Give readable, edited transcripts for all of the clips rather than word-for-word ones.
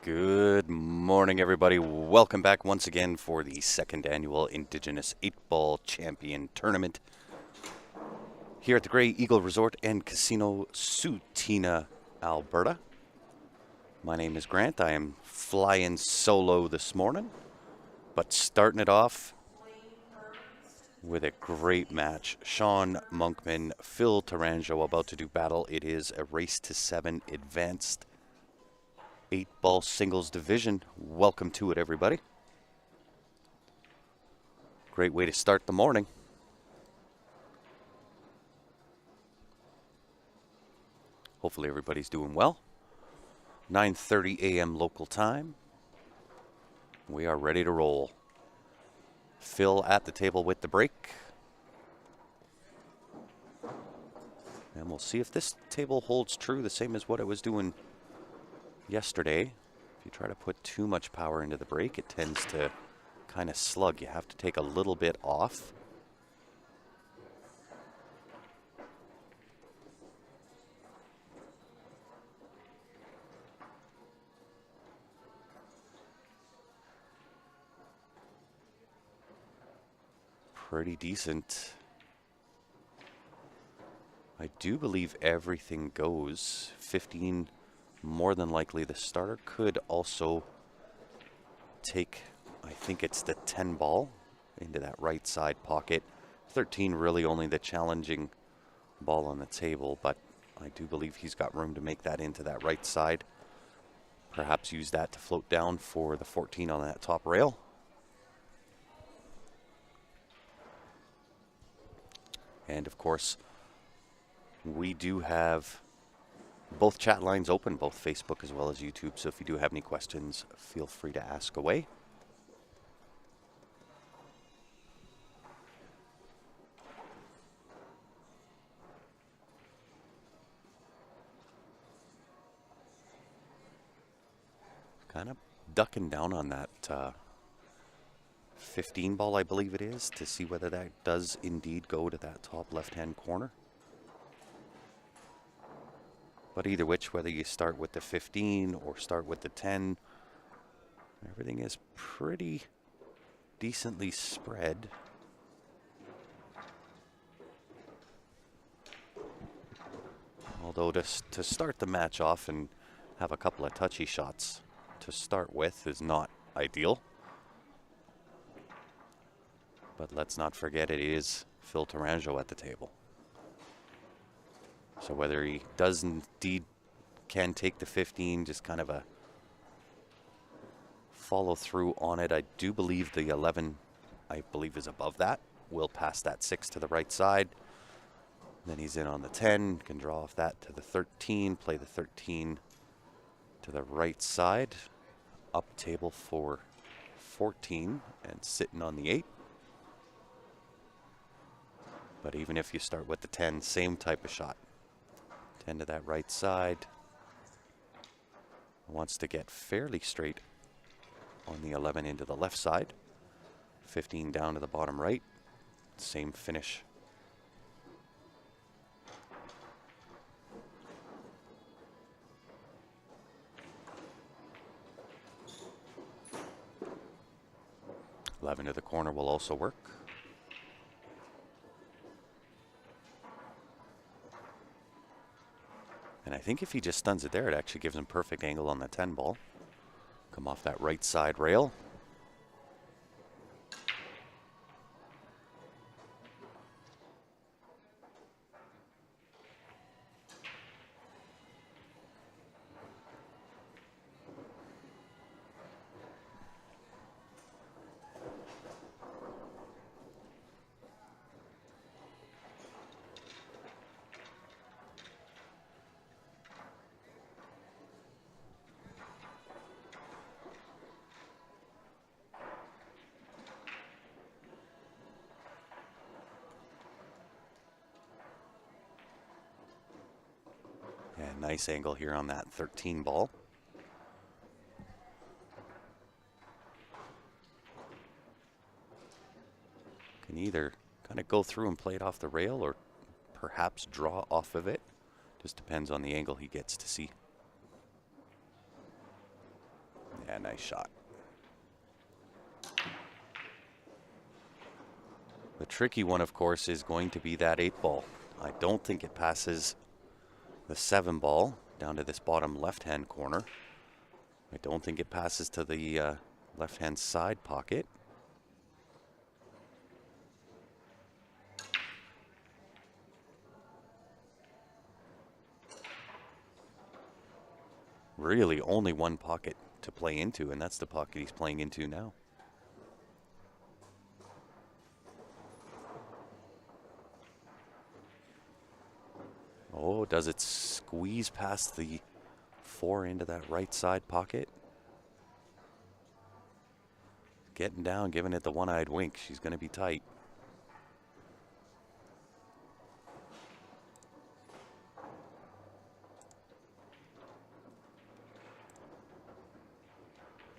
Good morning, everybody. Welcome back once again for the second annual Indigenous 8-Ball Champion Tournament here at the Grey Eagle Resort and Casino, Sutina, Alberta. My name is Grant. I am flying solo this morning, but starting it off with a great match. Sean Monkman, Phil Taranjo about to do battle. It is a race to 7 advanced 8-ball singles division. Welcome to it, everybody. Great way to start the morning. Hopefully everybody's doing well. 9:30 a.m. local time. We are ready to roll. Phil at the table with the break. And we'll see if this table holds true, the same as what it was doing yesterday. If you try to put too much power into the break, it tends to kind of slug. You have to take a little bit off. Pretty decent. I do believe everything goes. 15, more than likely. The starter could also take, I think it's the 10 ball into that right side pocket. 13 really only the challenging ball on the table, but I do believe he's got room to make that into that right side. Perhaps use that to float down for the 14 on that top rail. And of course, we do have both chat lines open, both Facebook as well as YouTube. So if you do have any questions, feel free to ask away. Kind of ducking down on that 15 ball, I believe it is, to see whether that does indeed go to that top left-hand corner. But either which, whether you start with the 15 or start with the 10, everything is pretty decently spread. Although to start the match off and have a couple of touchy shots to start with is not ideal. But let's not forget it is Phil Taranjo at the table. So whether he does indeed can take the 15, just kind of a follow through on it. I do believe the 11, I believe, is above that. Will pass that 6 to the right side. Then he's in on the 10, can draw off that to the 13, play the 13 to the right side. Up table for 14 and sitting on the 8. But even if you start with the 10, same type of shot. 10 to that right side. Wants to get fairly straight on the 11 into the left side. 15 down to the bottom right. Same finish. Eleven to the corner will also work. And I think if he just stuns it there, it actually gives him perfect angle on the 10 ball. Come off that right side rail. And nice angle here on that 13 ball. Can either kind of go through and play it off the rail or perhaps draw off of it. Just depends on the angle he gets to see. Yeah, nice shot. The tricky one, of course, is going to be that 8 ball. I don't think it passes the 7 ball down to this bottom left-hand corner. I don't think it passes to the left-hand side pocket. Really only one pocket to play into, and that's the pocket he's playing into now. Oh, does it squeeze past the 4 into that right side pocket? Getting down, giving it the one-eyed wink. She's going to be tight.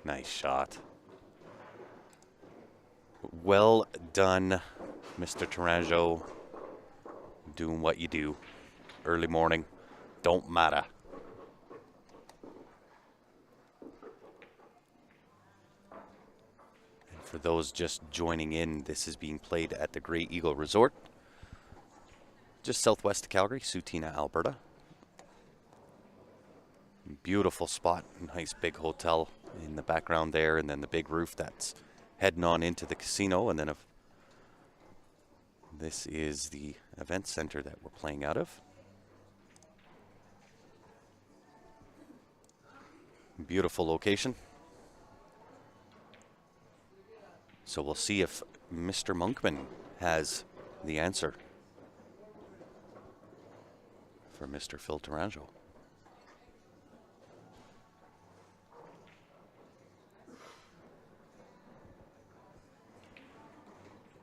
Nice shot. Well done, Mr. Tourangeau. Doing what you do. Early morning. Don't matter. And for those just joining in, this is being played at the Grey Eagle Resort. Just southwest of Calgary, Sutina, Alberta. Beautiful spot. Nice big hotel in the background there, and then the big roof that's heading on into the casino. And then this is the event center that we're playing out of. Beautiful location. So we'll see if Mr. Monkman has the answer for Mr. Phil Tourangeau.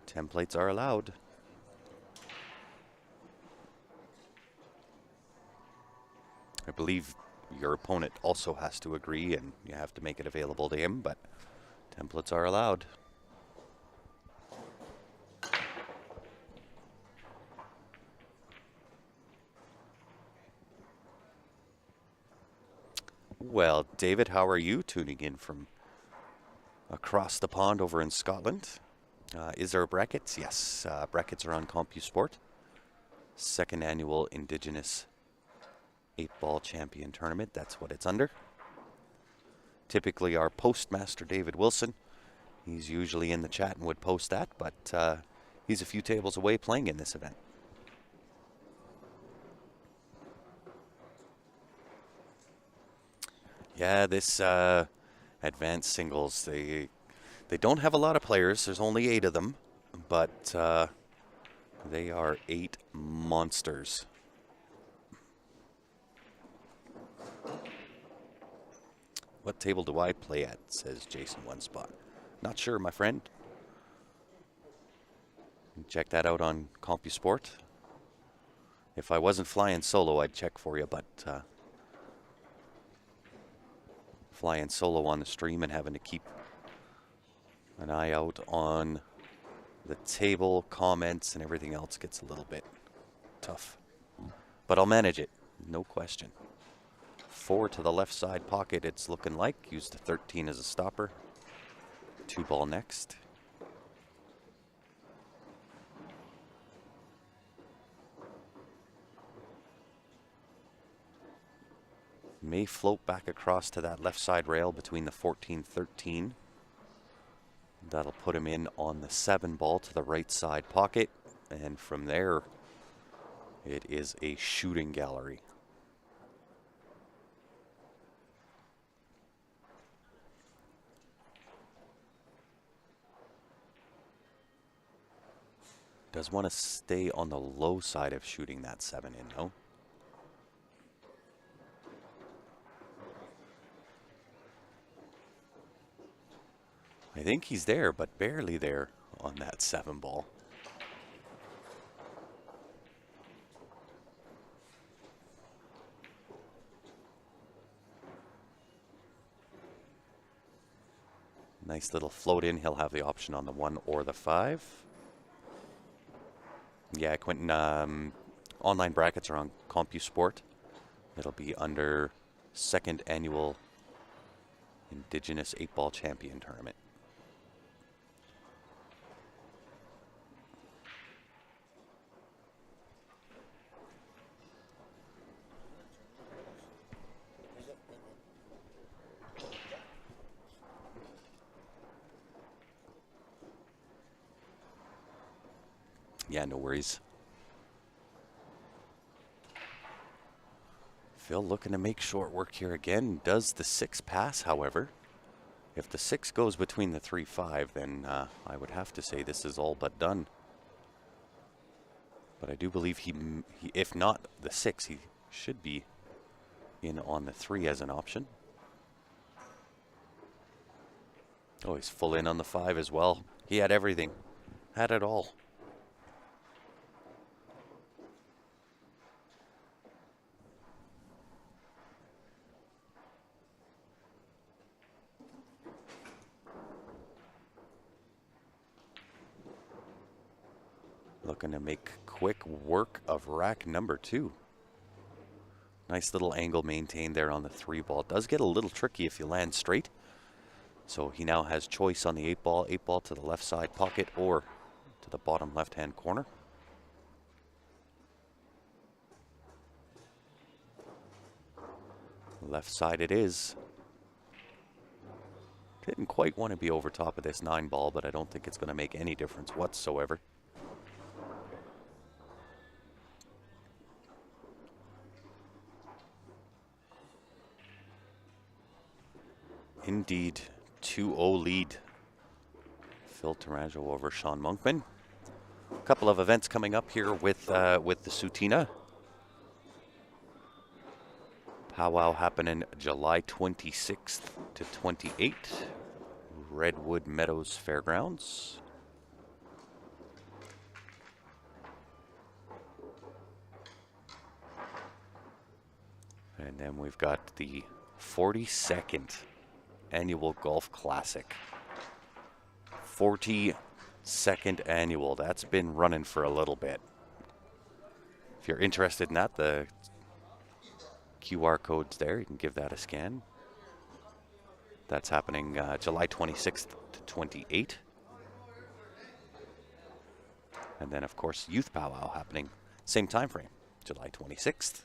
Templates are allowed. I believe your opponent also has to agree, and you have to make it available to him, but templates are allowed. Well, David, how are you tuning in from across the pond over in Scotland? Is there brackets? Yes, brackets are on CompuSport. Second annual Indigenous 8-ball champion tournament. That's what it's under. Typically our postmaster, David Wilson, he's usually in the chat and would post that, but he's a few tables away playing in this event. Yeah, this advanced singles, they don't have a lot of players. There's only 8 of them, but they are 8 monsters. What table do I play at, says Jason One Spot. Not sure, my friend. Check that out on CompuSport. If I wasn't flying solo, I'd check for you, but flying solo on the stream and having to keep an eye out on the table, comments, and everything else gets a little bit tough. But I'll manage it, no question. 4 to the left side pocket, it's looking like. Use the 13 as a stopper. 2 ball next. May float back across to that left side rail between the 14-13. That'll put him in on the 7 ball to the right side pocket. And from there, it is a shooting gallery. Does want to stay on the low side of shooting that 7 in, though. I think he's there, but barely there on that 7 ball. Nice little float in. He'll have the option on the 1 or the 5. Yeah, Quentin, online brackets are on CompuSport. It'll be under second annual Indigenous 8-ball champion tournament. Yeah, no worries. Phil looking to make short work here again. Does the 6 pass, however? If the 6 goes between the 3-5, then I would have to say this is all but done. But I do believe he, if not the 6, he should be in on the 3 as an option. Oh, he's full in on the 5 as well. He had everything. Had it all. Looking to make quick work of rack number 2. Nice little angle maintained there on the 3 ball. Does get a little tricky if you land straight. So he now has choice on the 8 ball. 8 ball to the left side pocket or to the bottom left-hand corner. Left side it is. Didn't quite want to be over top of this 9 ball, but I don't think it's going to make any difference whatsoever. Indeed, 2-0 lead. Phil Tarango over Sean Monkman. A couple of events coming up here with the Sutina. Powwow happening July 26th to 28th. Redwood Meadows Fairgrounds. And then we've got the 42nd Annual Golf Classic. 42nd annual. That's been running for a little bit. If you're interested in that, the QR code's there. You can give that a scan. That's happening July 26th to 28. And then, of course, Youth Powwow happening same time frame, July 26th.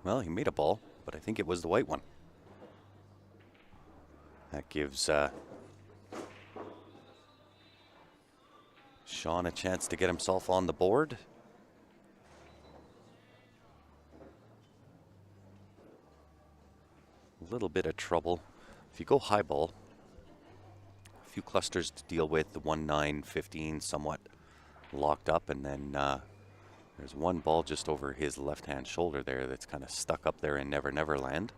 Well, he made a ball, but I think it was the white one. That gives Sean a chance to get himself on the board. A little bit of trouble. If you go high ball, a few clusters to deal with, the 1, 9, 15 somewhat locked up, and then there's one ball just over his left-hand shoulder there that's kind of stuck up there in Never Never Land.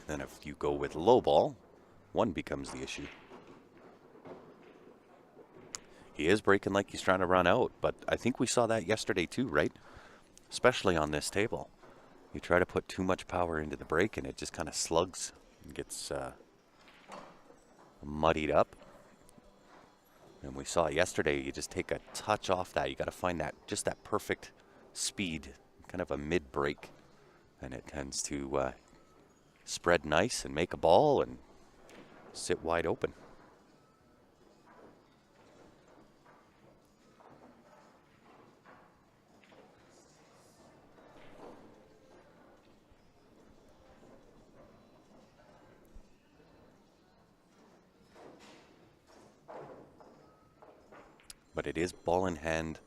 Then if you go with low ball, 1 becomes the issue. He is breaking like he's trying to run out, but I think we saw that yesterday too, right? Especially on this table. You try to put too much power into the break and it just kind of slugs and gets muddied up. And we saw yesterday, you just take a touch off that. You got to find that, just that perfect speed, kind of a mid-break. And it tends to spread nice and make a ball and sit wide open. But it is ball in hand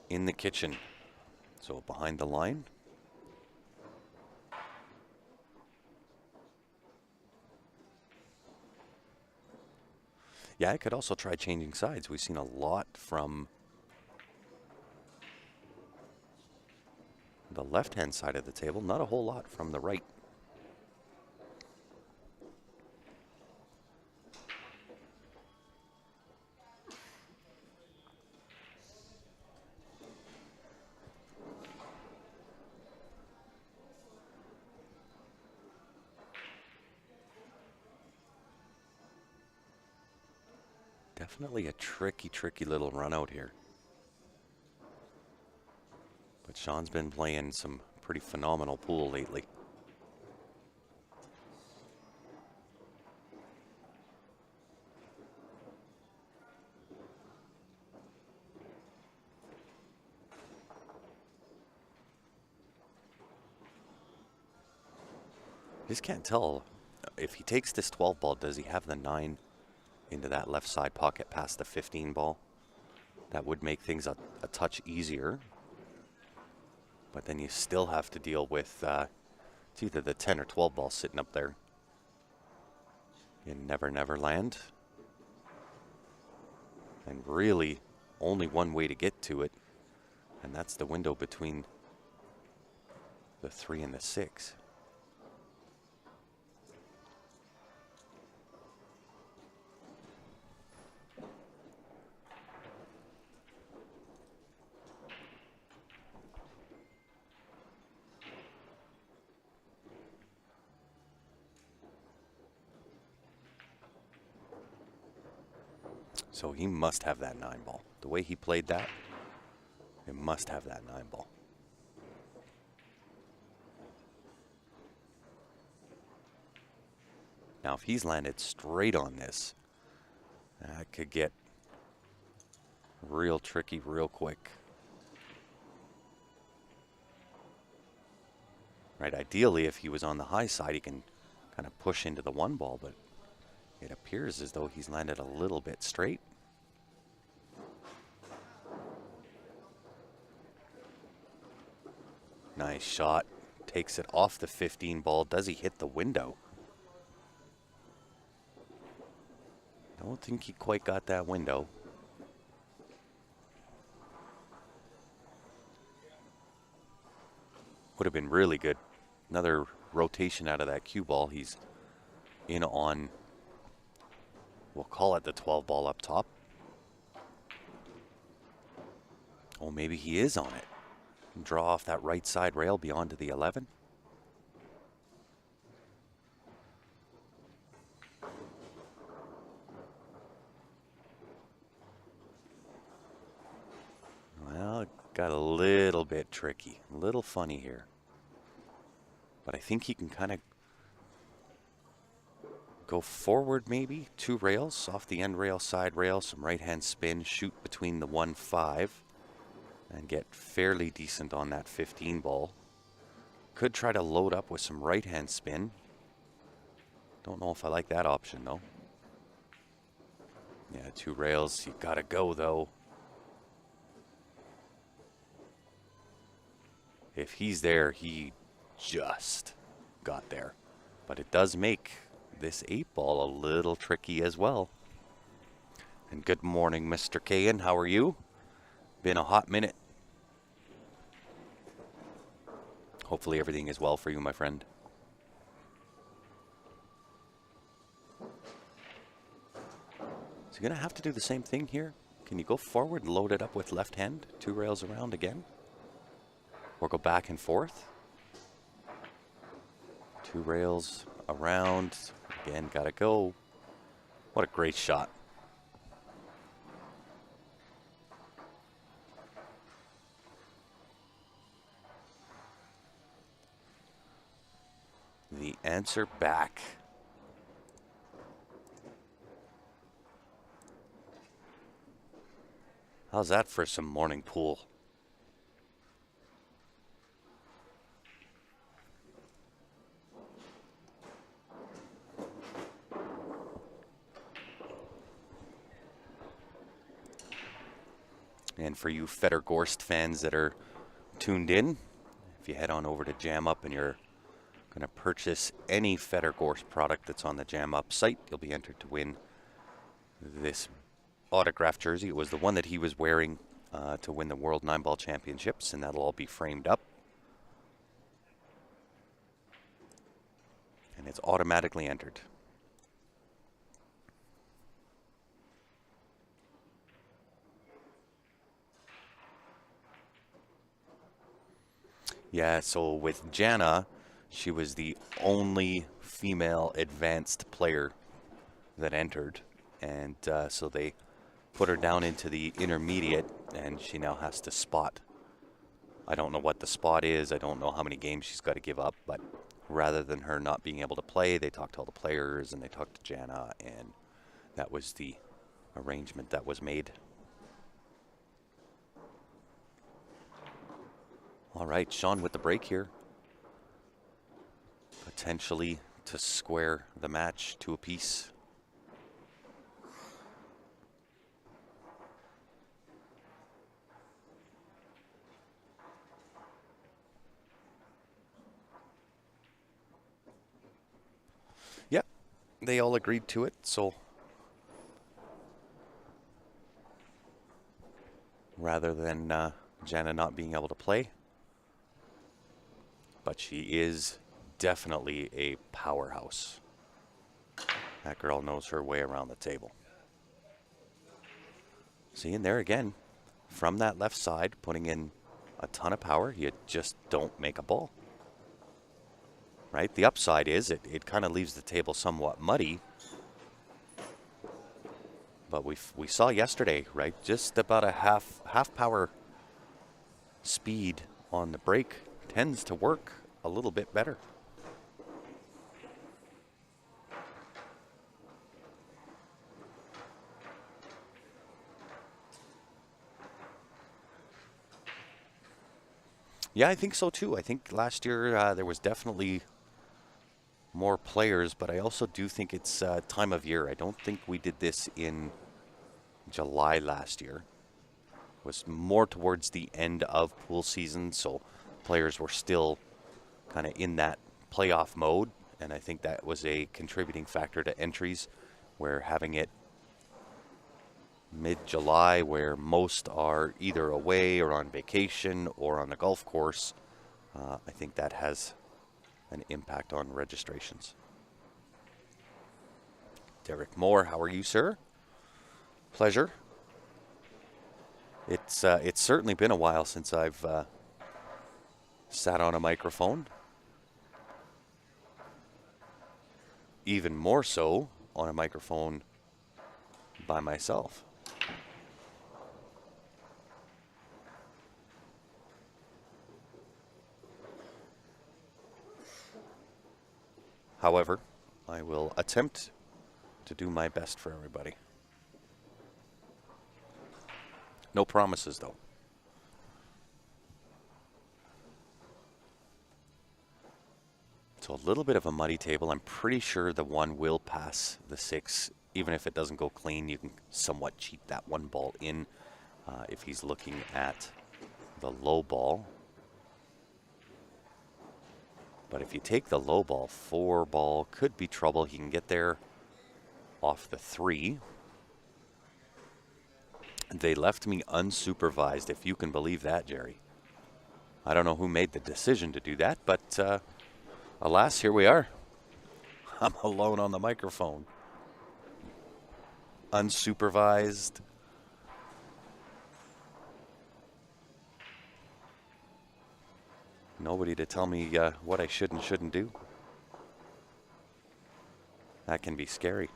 in the kitchen. So behind the line. Yeah, I could also try changing sides. We've seen a lot from the left-hand side of the table, not a whole lot from the right. Definitely a tricky little run out here. But Sean's been playing some pretty phenomenal pool lately. Just can't tell if he takes this 12 ball, does he have the 9 into that left side pocket past the 15 ball? That would make things a touch easier. But then you still have to deal with it's either the 10 or 12 ball sitting up there in Never Never Land. And really only one way to get to it, and that's the window between the 3 and the 6. So he must have that 9 ball. The way he played that, it must have that 9 ball. Now, if he's landed straight on this, that could get real tricky real quick. Right, ideally, if he was on the high side, he can kind of push into the 1 ball, but it appears as though he's landed a little bit straight. Nice shot. Takes it off the 15 ball. Does he hit the window? Don't think he quite got that window. Would have been really good. Another rotation out of that cue ball. He's in on, we'll call it the 12 ball up top. Oh, maybe he is on it. Draw off that right side rail beyond to the 11. Well, it got a little bit tricky, a little funny here. But I think he can kind of go forward maybe, 2 rails, off the end rail, side rail, some right-hand spin, shoot between the 1-5. And get fairly decent on that 15 ball. Could try to load up with some right-hand spin. Don't know if I like that option, though. Yeah, 2 rails. You gotta go, though. If he's there, he just got there. But it does make this 8 ball a little tricky as well. And good morning, Mr. Kayan. How are you? Been a hot minute. Hopefully everything is well for you, my friend. So you're going to have to do the same thing here. Can you go forward and load it up with left hand? 2 rails around again? Or go back and forth? 2 rails around. Again, got to go. What a great shot. The answer back. How's that for some morning pool? And for you Fettergorst fans that are tuned in, if you head on over to Jam Up and you're going to purchase any Fettergorst product that's on the Jam Up site, you'll be entered to win this autographed jersey. It was the one that he was wearing to win the World 9-Ball Championships, and that'll all be framed up. And it's automatically entered. Yeah, so with Jana, she was the only female advanced player that entered. And so they put her down into the intermediate, and she now has to spot. I don't know what the spot is. I don't know how many games she's got to give up, but rather than her not being able to play, they talked to all the players and they talked to Jana, and that was the arrangement that was made. All right, Sean with the break here. Potentially to square the match to a piece. Yep, they all agreed to it, so rather than Jana not being able to play, but she is definitely a powerhouse. That girl knows her way around the table. See, in there again, from that left side, putting in a ton of power, you just don't make a ball. Right? The upside is it kind of leaves the table somewhat muddy. But we saw yesterday, right? Just about a half power speed on the break tends to work a little bit better. Yeah, I think so too. I think last year there was definitely more players, but I also do think it's time of year. I don't think we did this in July last year. It was more towards the end of pool season, so players were still kind of in that playoff mode, and I think that was a contributing factor to entries, where having it mid-July, where most are either away or on vacation or on the golf course, I think that has an impact on registrations. Derek Moore, how are you, sir? Pleasure. It's certainly been a while since I've sat on a microphone. Even more so on a microphone by myself. However, I will attempt to do my best for everybody. No promises, though. So a little bit of a muddy table. I'm pretty sure the 1 will pass the 6. Even if it doesn't go clean, you can somewhat cheat that 1 ball in if he's looking at the low ball. But if you take the low ball, 4 ball could be trouble. He can get there off the 3. They left me unsupervised, if you can believe that, Jerry. I don't know who made the decision to do that, but alas, here we are. I'm alone on the microphone. Unsupervised. Nobody to tell me what I should and shouldn't do. That can be scary.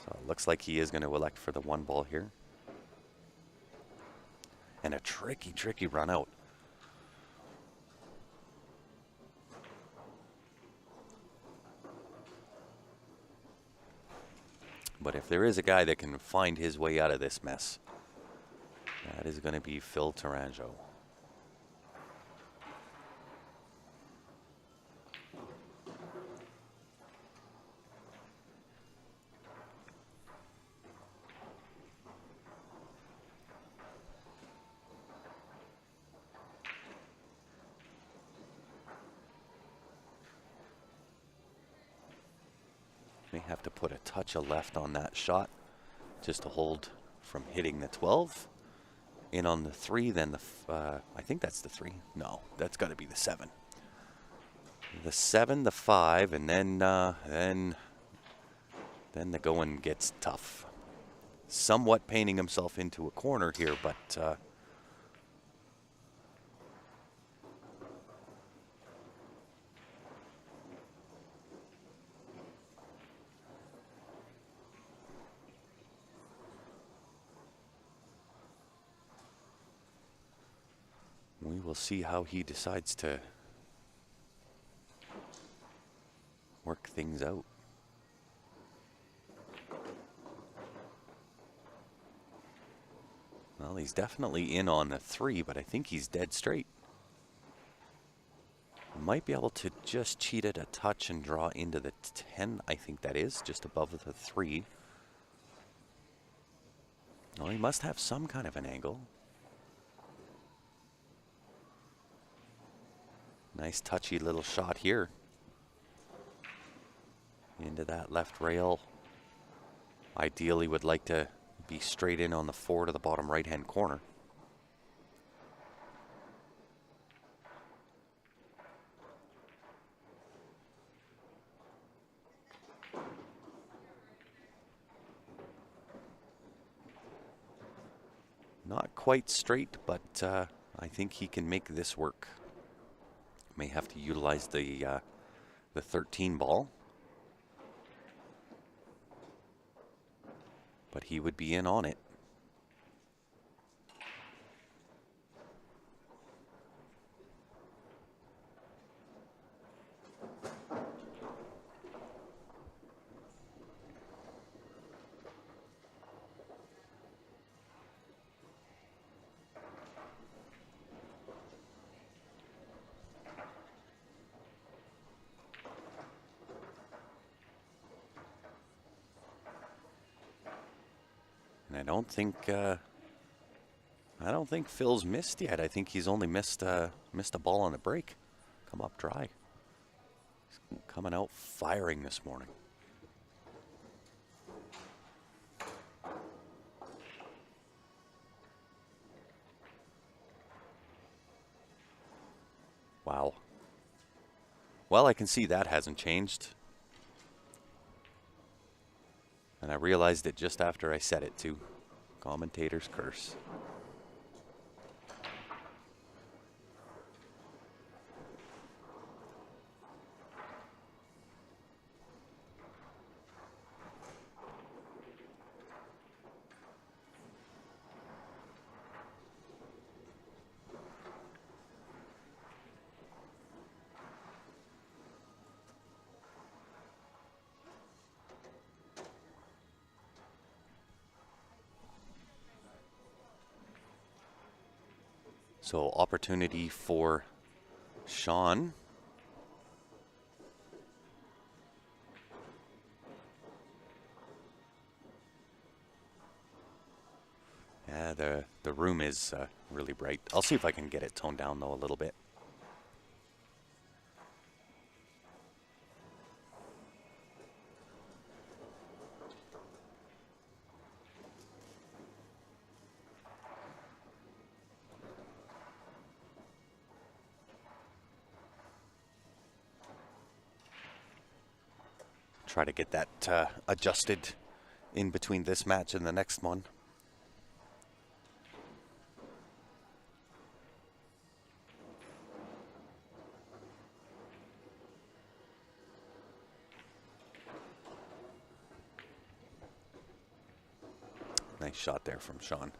So it looks like he is going to elect for the 1 ball here. And a tricky run out. But if there is a guy that can find his way out of this mess, that is going to be Phil Tarango. May have to put a touch of left on that shot just to hold from hitting the 12. In on the 3, then the, I think that's the 3. No, that's got to be the 7. The 7, the 5, and then the going gets tough. Somewhat painting himself into a corner here, but We will see how he decides to work things out. Well, he's definitely in on the 3, but I think he's dead straight. Might be able to just cheat it a touch and draw into the 10, I think that is, just above the 3. Well, he must have some kind of an angle. Nice touchy little shot here. Into that left rail. Ideally would like to be straight in on the 4 to the bottom right-hand corner. Not quite straight, but I think he can make this work. May have to utilize the 13 ball. But he would be in on it. And I don't think Phil's missed yet. I think he's only missed a ball on the break. Come up dry. He's coming out firing this morning. Wow. Well, I can see that hasn't changed. And I realized it just after I said it too. Commentator's curse. So opportunity for Sean. Yeah, the room is really bright. I'll see if I can get it toned down though a little bit. Try to get that adjusted in between this match and the next one. Nice shot there from Sean.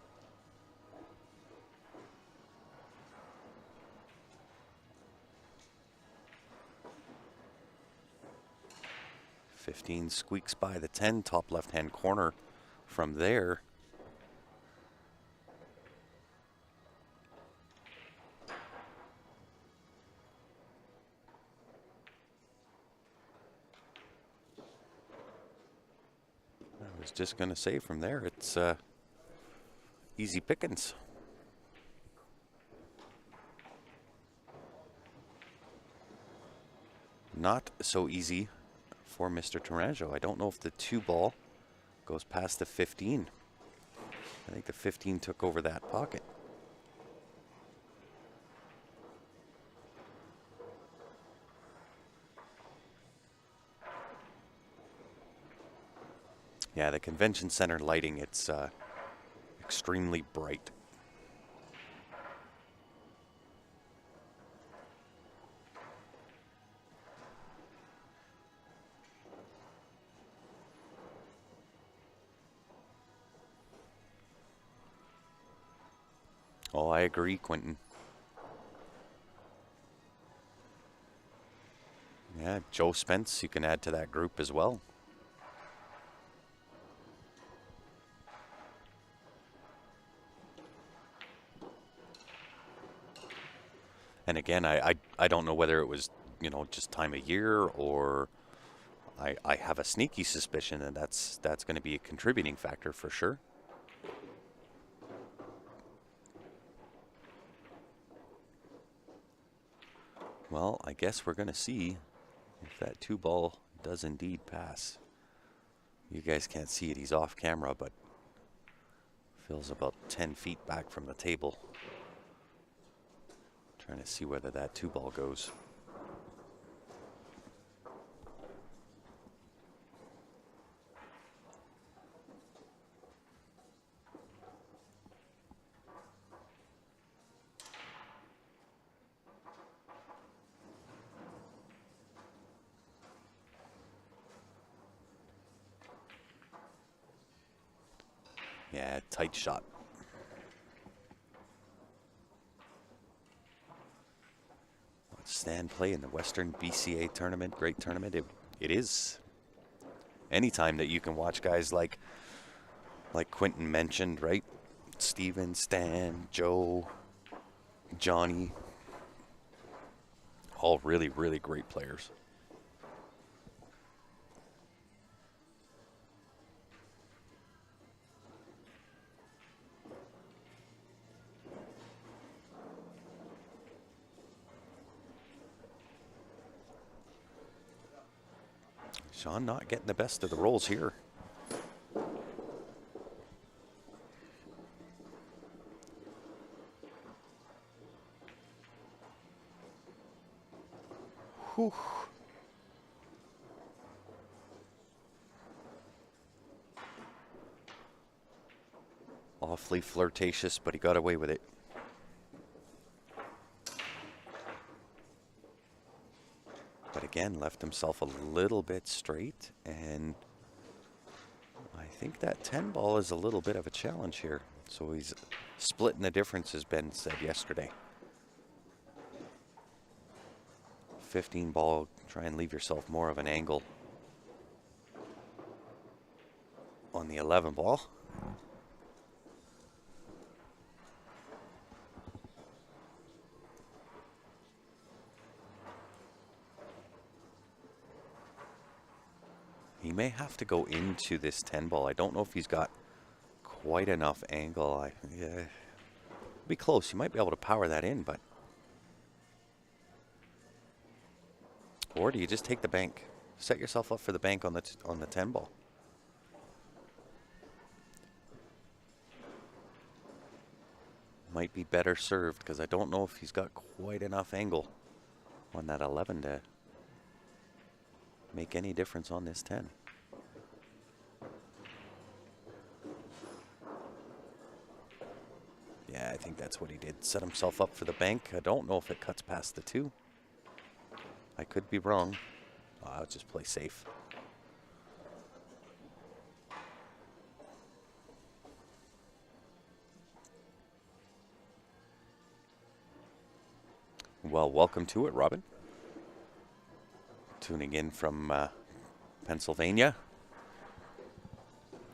.15 squeaks by the 10, top left-hand corner from there. I was just going to say from there, it's easy pickings. Not so easy for Mr. Tourangeau. I don't know if the 2 ball goes past the 15. I think the 15 took over that pocket. Yeah, the convention center lighting, it's extremely bright. Oh, I agree, Quentin. Yeah, Joe Spence, you can add to that group as well. And again, I don't know whether it was, just time of year, or I have a sneaky suspicion that that's going to be a contributing factor for sure. Well, I guess we're going to see if that 2-ball does indeed pass. You guys can't see it, he's off camera, but Phil's about 10 feet back from the table, trying to see whether that 2-ball goes. Yeah, tight shot. Stand play in the Western BCA tournament, great tournament. It is. Anytime that you can watch guys like Quentin mentioned, right? Steven, Stan, Joe, Johnny, all really, really great players. Sean not getting the best of the rolls here. Whew. Awfully flirtatious, but he got away with it. But again, left himself a little bit straight, and I think that 10-ball is a little bit of a challenge here. So he's splitting the difference, as Ben said yesterday. 15-ball, try and leave yourself more of an angle. On the 11-ball. He may have to go into this 10-ball. I don't know if he's got quite enough angle. Yeah, be close. You might be able to power that in, but. Or do you just take the bank? Set yourself up for the bank on the 10-ball. Might be better served, because I don't know if he's got quite enough angle on that 11 to make any difference on this 10. Yeah, I think that's what he did. Set himself up for the bank. I don't know if it cuts past the 2. I could be wrong. I'll just play safe. Well, welcome to it, Robin. Tuning in from Pennsylvania.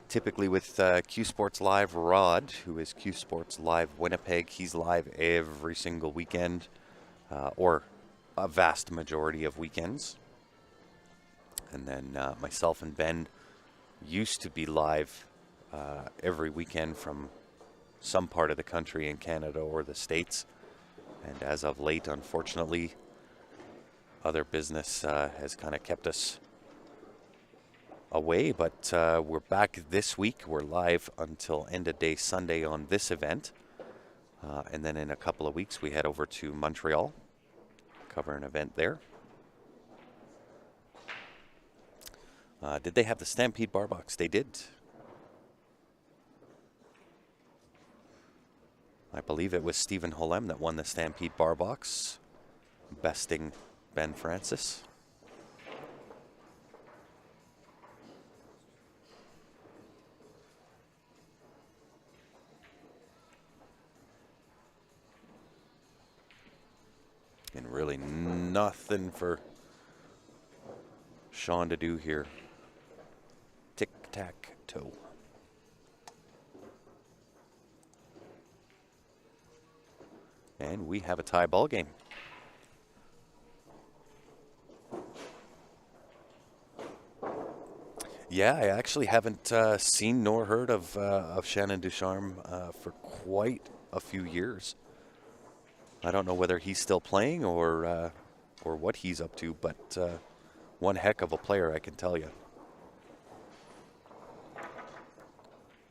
Typically with Q Sports Live, Rod, who is Q Sports Live Winnipeg. He's live every single weekend, or a vast majority of weekends. And then myself and Ben used to be live every weekend from some part of the country in Canada or the States. And as of late, unfortunately, other business has kind of kept us away, but we're back this week. We're live until end of day Sunday on this event. And then in a couple of weeks, we head over to Montreal, cover an event there. Did they have the Stampede Bar Box? They did. I believe it was Stephen Holem that won the Stampede Bar Box, besting Ben Francis. And really nothing for Sean to do here. Tic-tac-toe. And we have a tie ball game. Yeah, I actually haven't seen nor heard of Shannon Ducharme for quite a few years. I don't know whether he's still playing or what he's up to, but one heck of a player, I can tell you.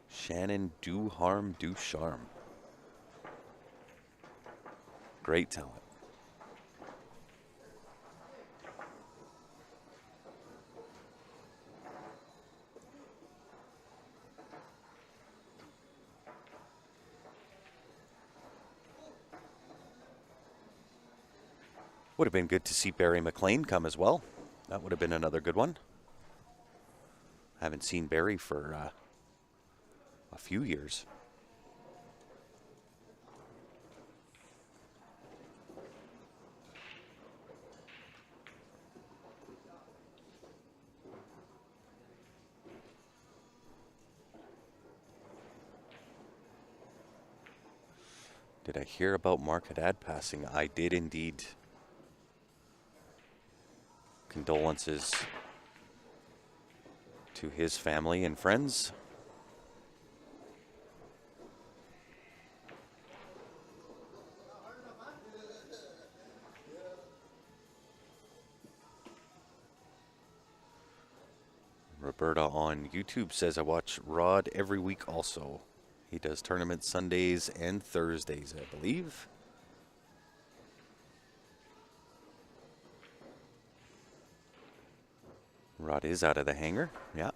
Shannon Ducharme. Great talent. Would have been good to see Barry McLean come as well. That would have been another good one. Haven't seen Barry for a few years. Did I hear about Mark Haddad passing? I did indeed. Condolences to his family and friends. Roberta on YouTube says, I watch Rod every week also. He does tournaments Sundays and Thursdays, I believe. Rod is out of the hangar, yeah.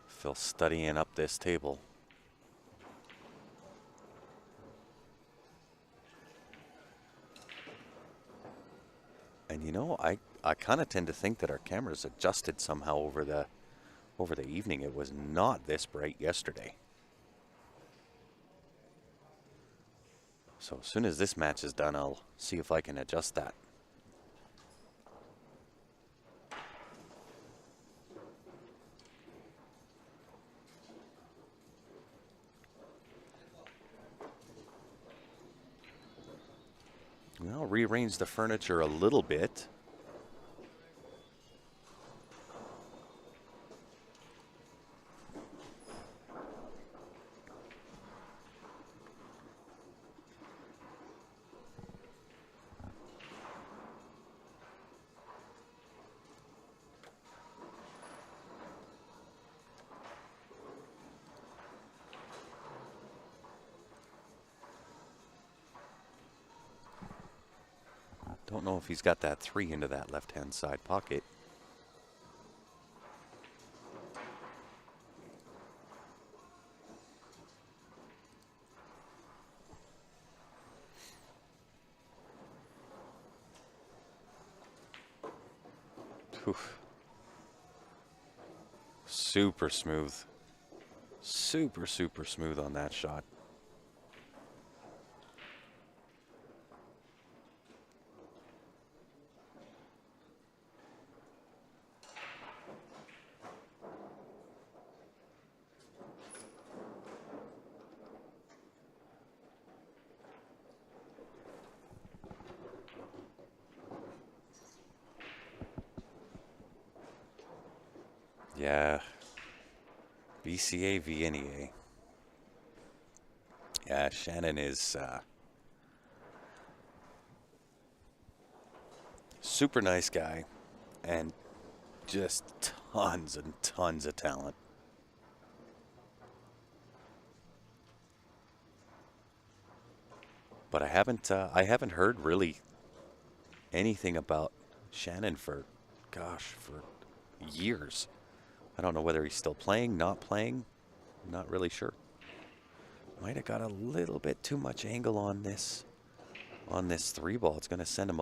Phil studying up this table. And you know, I kind of tend to think that our cameras adjusted somehow over the evening. It was not this bright yesterday. So as soon as this match is done, I'll see if I can adjust that. Well, rearrange the furniture a little bit. Don't know if he's got that 3 into that left-hand side pocket. Oof. Super smooth. Super smooth on that shot. Yeah. BCA v NEA. Yeah, Shannon is super nice guy and just tons and tons of talent. But I haven't heard really anything about Shannon for years. I don't know whether he's still playing, not playing. I'm not really sure. Might have got a little bit too much angle on this 3 ball. It's going to send him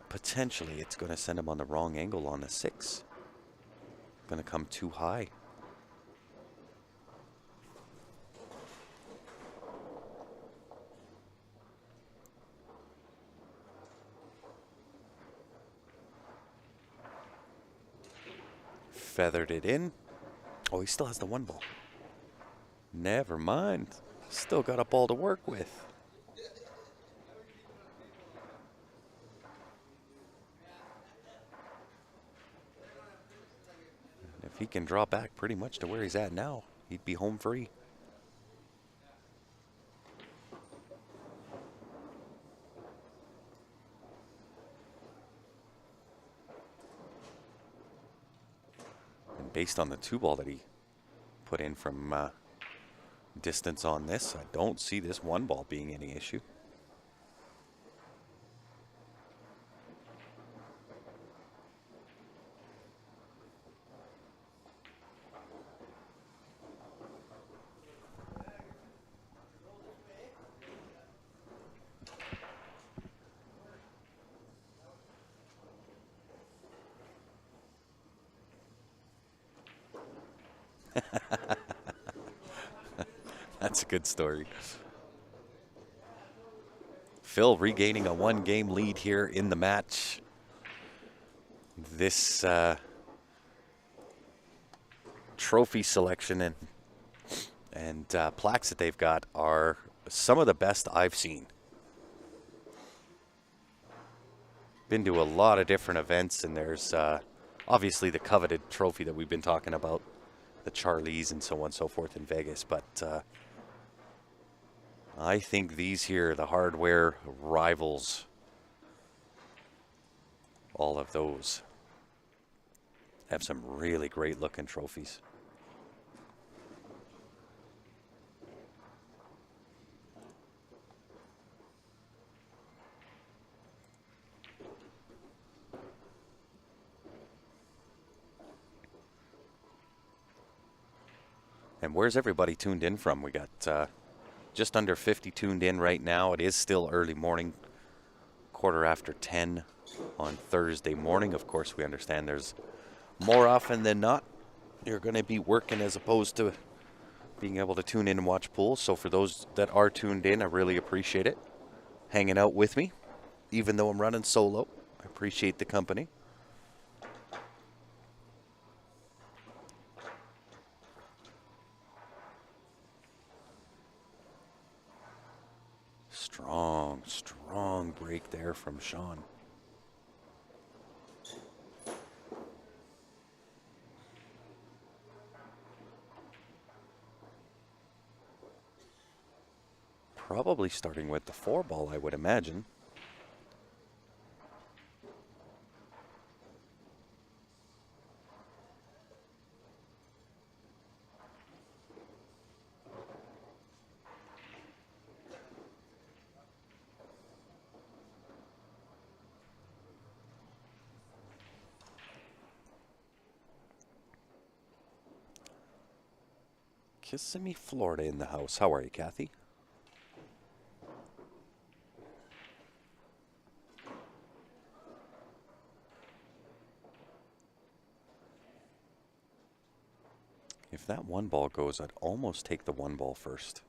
potentially it's going to send him on the wrong angle on the 6. Going to come too high. feathered it in. Oh, he still has the one ball. Never mind. Still got a ball to work with. If he can draw back pretty much to where he's at now, he'd be home free. And based on the two ball that he put in from distance on this, I don't see this one ball being any issue. That's a good story. Phil regaining a one-game lead here in the match. This trophy selection and plaques that they've got are some of the best I've seen. Been to a lot of different events, and there's obviously the coveted trophy that we've been talking about, the Charlies and so on and so forth in Vegas, but I think these here, the hardware rivals all of those. Have some really great looking trophies. And where's everybody tuned in from? We got just under 50 tuned in right now. It is still early morning, 10:15 on Thursday morning. Of course, we understand there's more often than not you're going to be working as opposed to being able to tune in and watch pools. So for those that are tuned in, I really appreciate it. Hanging out with me, even though I'm running solo. I appreciate the company. Strong break there from Sean. Probably starting with the 4-ball, I would imagine. Kissimmee, Florida in the house. How are you, Kathy? If that 1-ball goes, I'd almost take the 1-ball first.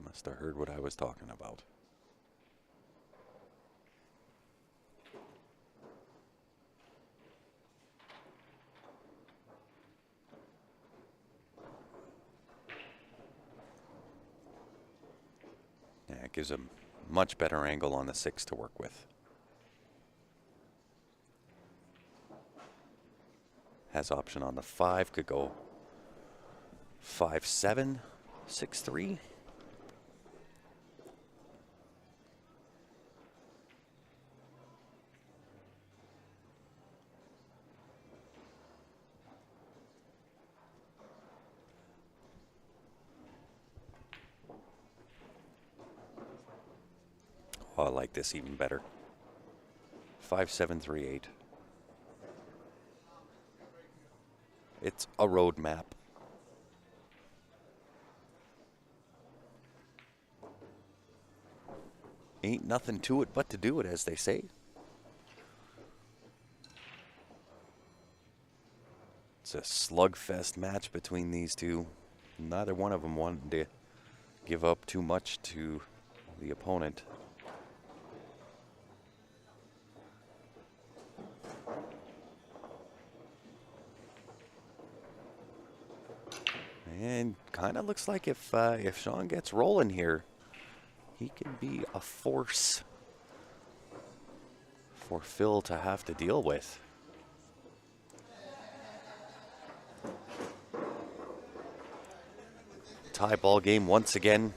Must have heard what I was talking about. Yeah, it gives a much better angle on the 6 to work with. Has option on the 5, could go 5-7, 6-3. Oh, I like this even better. 5-7-3-8. It's a road map. Ain't nothing to it but to do it, as they say. It's a slugfest match between these two. Neither one of them wanted to give up too much to the opponent. And kind of looks like if Sean gets rolling here, he can be a force for Phil to have to deal with. Tie ball game once again.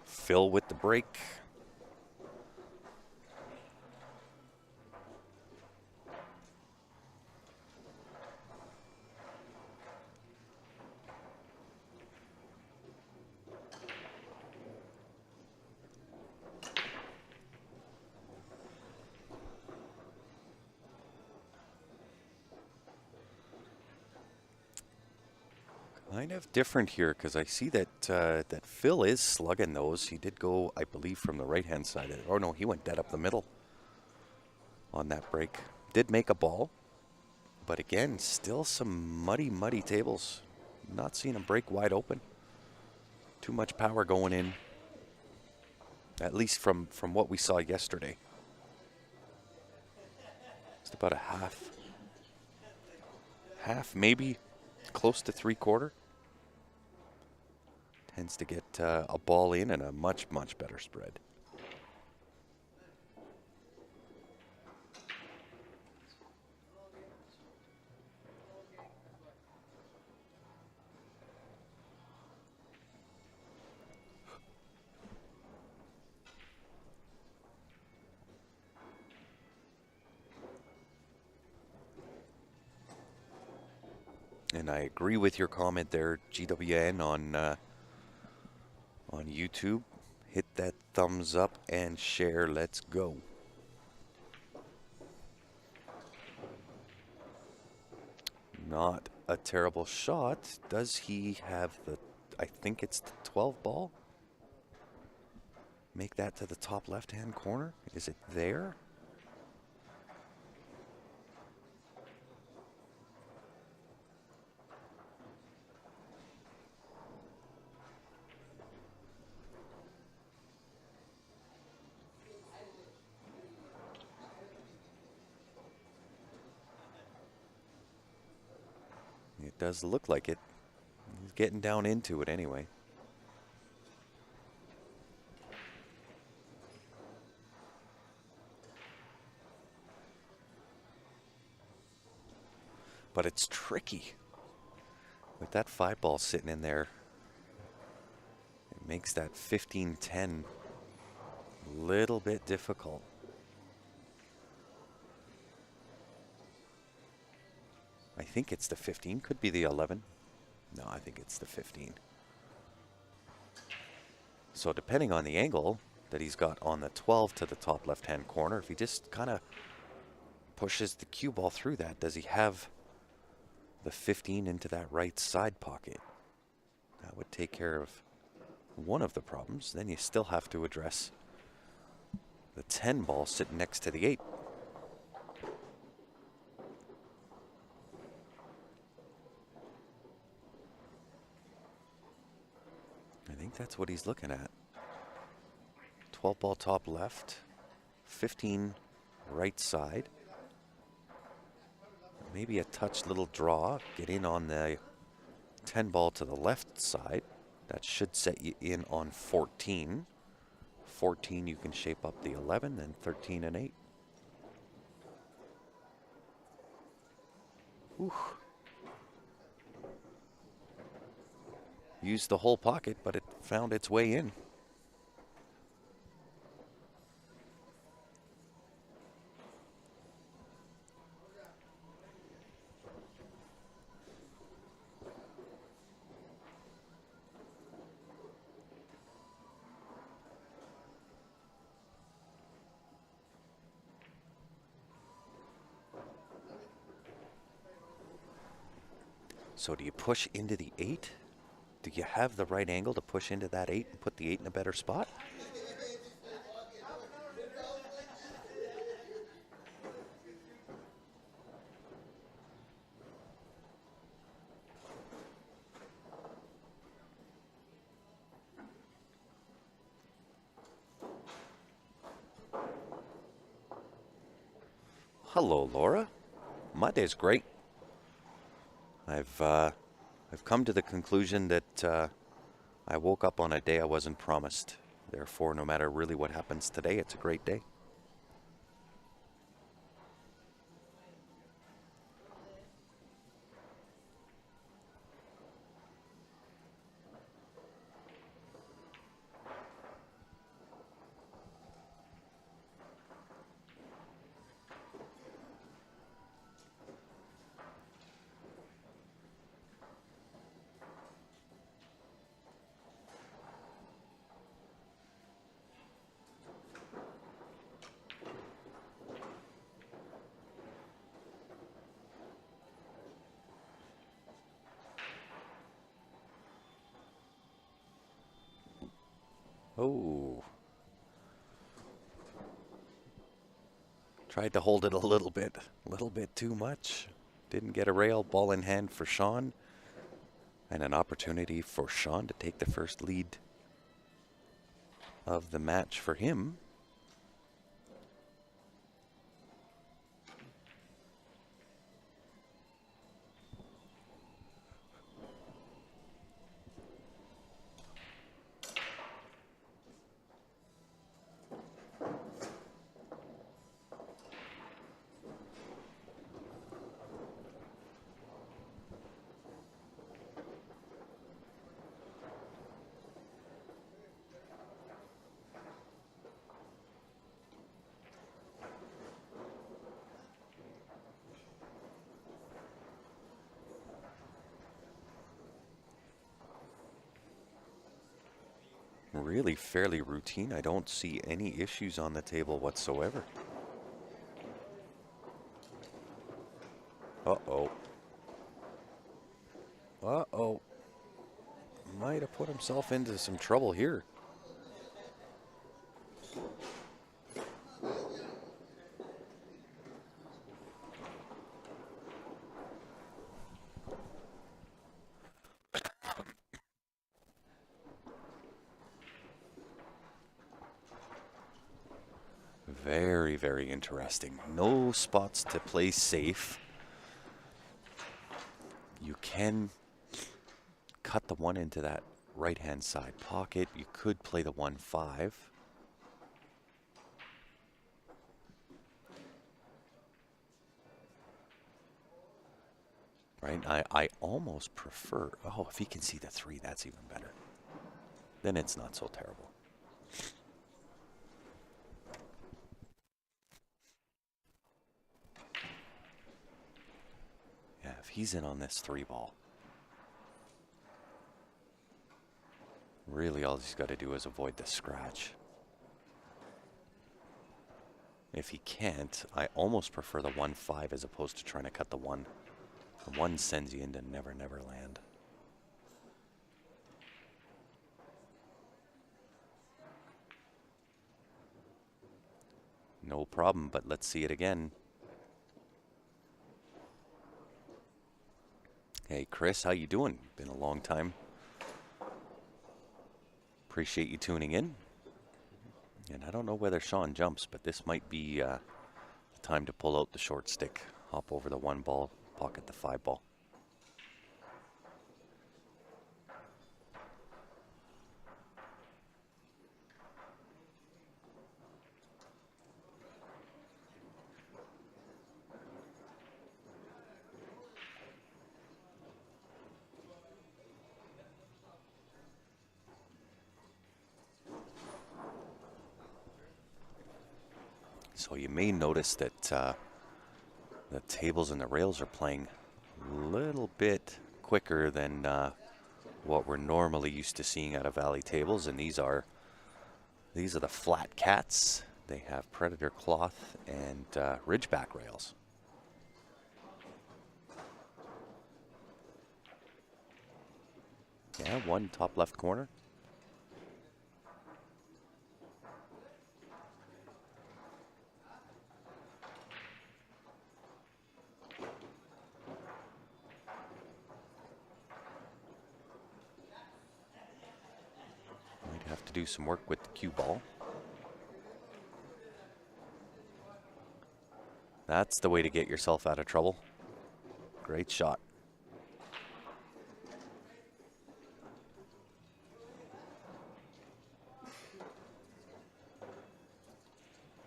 Phil with the break. Kind of different here because I see that that Phil is slugging those. He did go, I believe, from the right-hand side. Oh no, he went dead up the middle on that break. Did make a ball, but again, still some muddy tables. Not seeing him break wide open. Too much power going in, at least from what we saw yesterday. It's about a half maybe, close to three-quarter. Tends to get a ball in and a much better spread. And I agree with your comment there, GWN, on YouTube. Hit that thumbs up and share. Let's go. Not a terrible shot. Does he have the, I think it's the 12 ball? Make that to the top left-hand corner. Is it there? It does look like it. He's getting down into it anyway. But it's tricky. With that 5 ball sitting in there, it makes that 15-10 a little bit difficult. I think it's the 15. Could be the 11. No, I think it's the 15. So depending on the angle that he's got on the 12 to the top left-hand corner, if he just kind of pushes the cue ball through that, does he have the 15 into that right side pocket? That would take care of one of the problems. Then you still have to address the 10 ball sitting next to the 8. I think that's what he's looking at. 12 ball top left, 15 right side. Maybe a touch little draw, get in on the 10 ball to the left side. That should set you in on 14. 14 you can shape up the 11, then 13 and 8. Ooh. Used the whole pocket, but it found its way in. So do you push into the 8? Do you have the right angle to push into that 8 and put the 8 in a better spot? Hello, Laura. My day's great. I've come to the conclusion that I woke up on a day I wasn't promised. Therefore, no matter really what happens today, it's a great day. Oh. Tried to hold it a little bit too much. Didn't get a rail. Ball in hand for Sean. And an opportunity for Sean to take the first lead of the match for him. Really fairly routine. I don't see any issues on the table whatsoever. Uh-oh. Uh-oh. Might have put himself into some trouble here. Very, very interesting. No spots to play safe. You can cut the 1 into that right-hand side pocket. You could play the 1-5. Right? I almost prefer... Oh, if he can see the 3, that's even better. Then it's not so terrible. Yeah, if he's in on this 3 ball, really all he's got to do is avoid the scratch. If he can't, I almost prefer the 1-5 as opposed to trying to cut the 1. The 1 sends you into Never Never Land. No problem, but let's see it again. Hey, Chris, how you doing? Been a long time. Appreciate you tuning in. And I don't know whether Sean jumps, but this might be the time to pull out the short stick, hop over the 1 ball, pocket the 5 ball. So you may notice that the tables and the rails are playing a little bit quicker than what we're normally used to seeing out of Valley tables, and these are the flat cats. They have predator cloth and ridgeback rails. Yeah, one top left corner. Might have to do some work with the cue ball. That's the way to get yourself out of trouble. Great shot.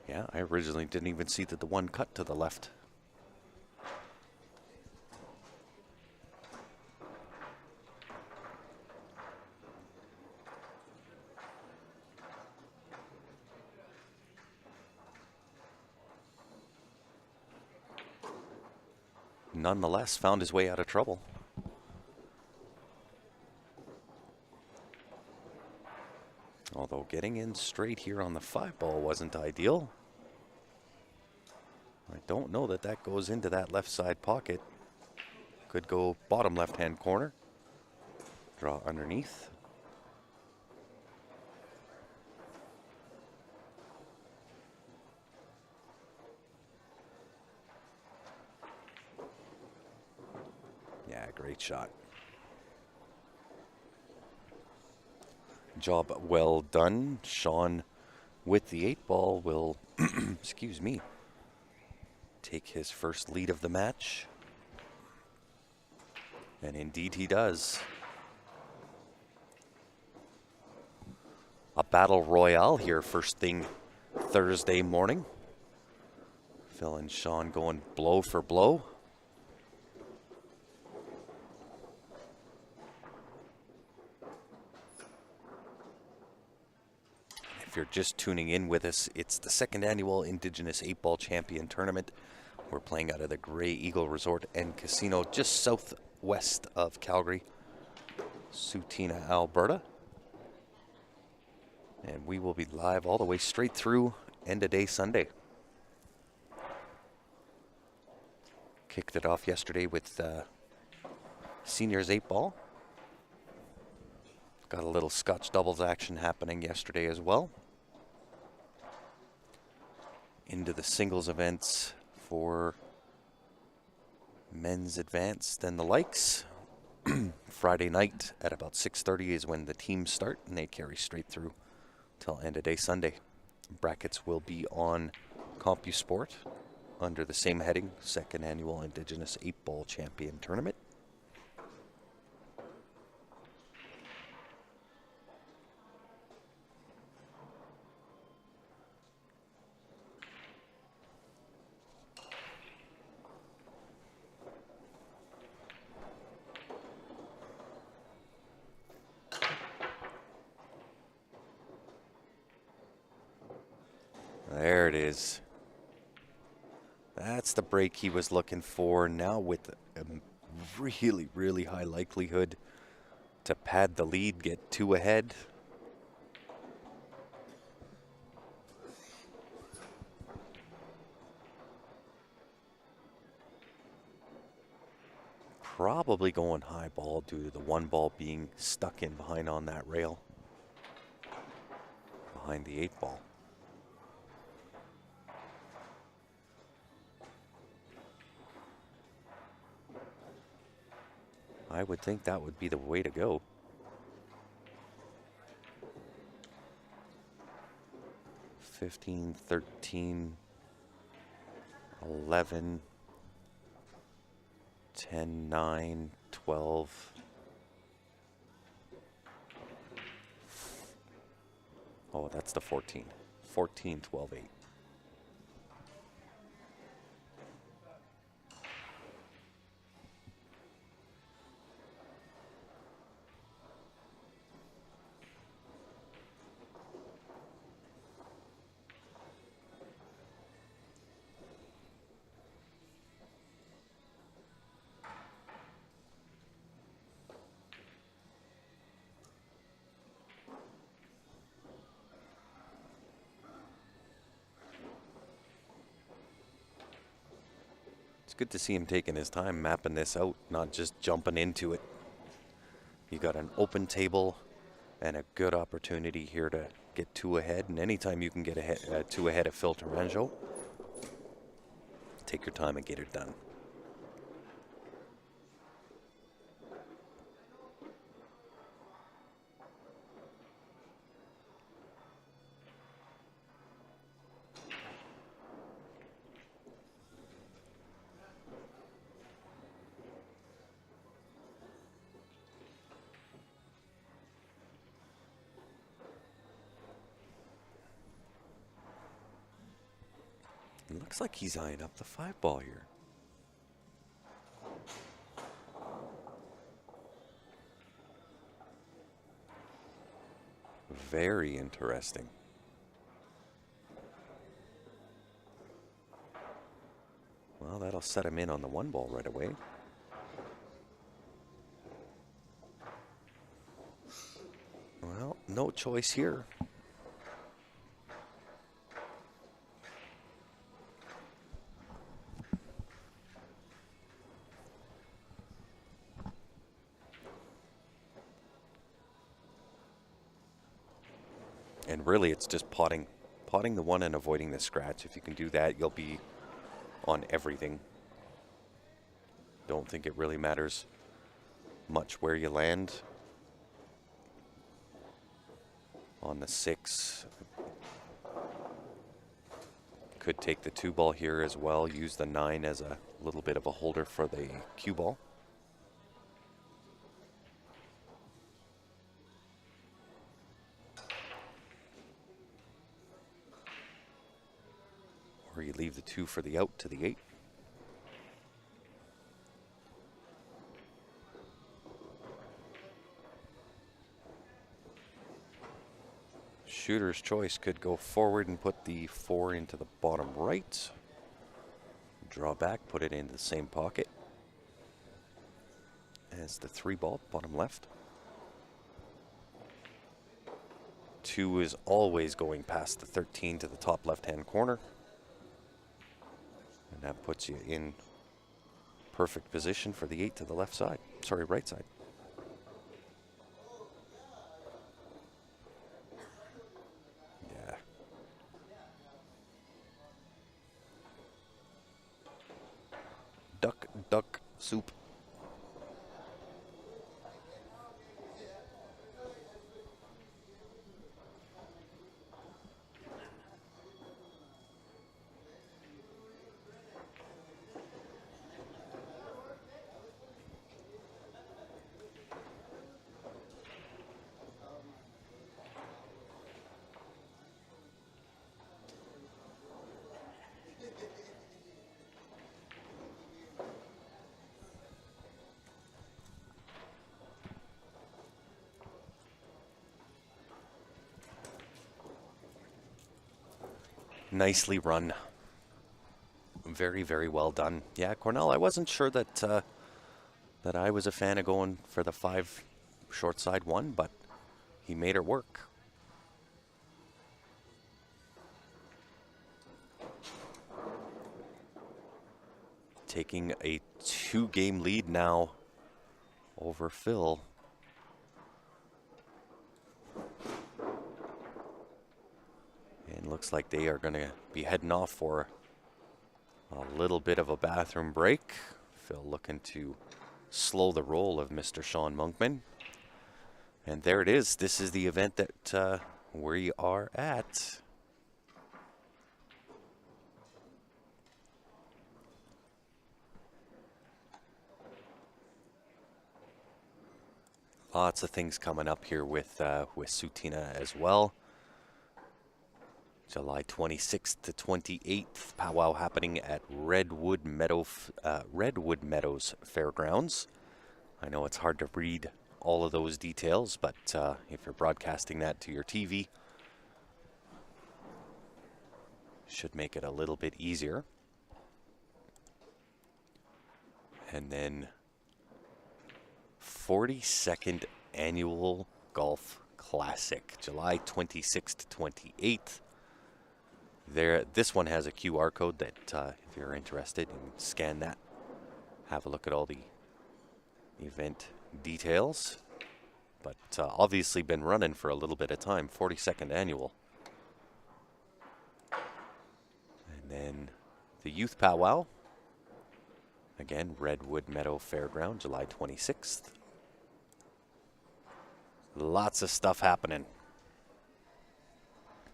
Yeah, I originally didn't even see that the one cut to the left. Nonetheless, found his way out of trouble. Although getting in straight here on the 5-ball wasn't ideal. I don't know that that goes into that left side pocket. Could go bottom left-hand corner. Draw underneath. Yeah, great shot. Job well done. Sean with the 8-ball will, excuse me, take his first lead of the match. And indeed he does. A battle royale here first thing Thursday morning. Phil and Sean going blow for blow. If you're just tuning in with us, it's the second annual Indigenous 8-Ball Champion Tournament. We're playing out of the Grey Eagle Resort and Casino just southwest of Calgary, Sutina, Alberta. And we will be live all the way straight through end of day Sunday. Kicked it off yesterday with Seniors 8-Ball. Got a little Scotch doubles action happening yesterday as well. Into the singles events for men's advanced and the likes. Friday night at about 6:30 is when the teams start, and they carry straight through till end of day Sunday. Brackets will be on CompuSport under the same heading, second annual Indigenous 8-Ball Champion Tournament. There it is. That's the break he was looking for. Now with a really, really high likelihood to pad the lead, get 2 ahead. Probably going high ball due to the 1 ball being stuck in behind on that rail. Behind the 8-ball. I would think that would be the way to go. $15, $13, $11, $10, $9, $12. Oh, that's the 14. 14, 12, 8. It's good to see him taking his time mapping this out, not just jumping into it. You got an open table and a good opportunity here to get two ahead, and anytime you can get ahead, two ahead of Phil Taranjo, take your time and get it done. It looks like he's eyeing up the 5-ball here. Very interesting. Well, that'll set him in on the 1-ball right away. Well, no choice here. And really, it's just potting the 1 and avoiding the scratch. If you can do that, you'll be on everything. Don't think it really matters much where you land. On the 6. Could take the 2-ball here as well. Use the 9 as a little bit of a holder for the cue ball. Or you leave the 2 for the out to the 8. Shooter's choice could go forward and put the 4 into the bottom right. Draw back, put it into the same pocket as the 3-ball, bottom left. 2 is always going past the 13 to the top left-hand corner. And that puts you in perfect position for the 8 to the left side. Sorry, right side. Yeah. Duck, soup. Nicely run. Very, very well done. Yeah, Cornell, I wasn't sure that that I was a fan of going for the 5 short side 1, but he made it work. Taking a 2-game lead now over Phil. And looks like they are going to be heading off for a little bit of a bathroom break. Phil looking to slow the roll of Mr. Sean Monkman. And there it is. This is the event that we are at. Lots of things coming up here with Sutina as well. July 26th to 28th, powwow happening at Redwood Meadows Fairgrounds. I know it's hard to read all of those details, but if you're broadcasting that to your TV, should make it a little bit easier. And then 42nd Annual Golf Classic, July 26th to 28th. This one has a QR code that if you're interested, you can scan that have a look at all the event details. But obviously been running for a little bit of time, 42nd annual. And then the Youth Powwow. Again, Redwood Meadow Fairground, July 26th. Lots of stuff happening.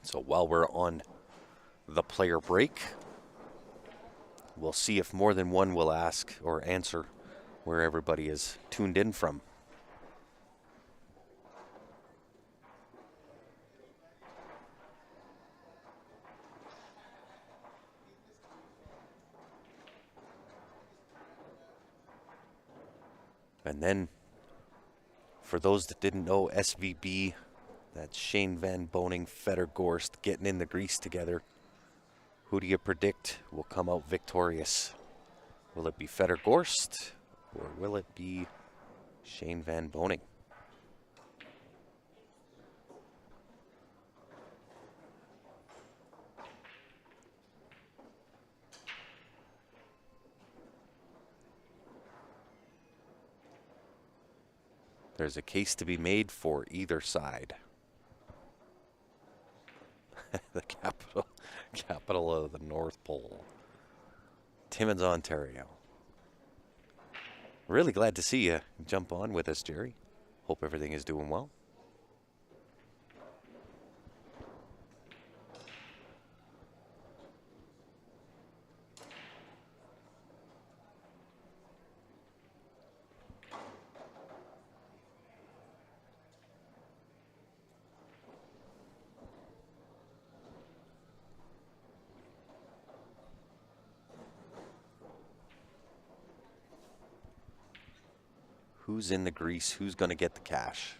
So while we're on the player break, we'll see if more than one will ask or answer where everybody is tuned in from. And then, for those that didn't know, SVB, that's Shane Van Boning, Fedder Gorst getting in the grease together. Who do you predict will come out victorious? Will it be Fedder Gorst or will it be Shane Van Boning? There's a case to be made for either side. The capital of the North Pole, Timmins, Ontario. Really glad to see you jump on with us, Jerry. Hope everything is doing well. Who's in the grease? Who's going to get the cash?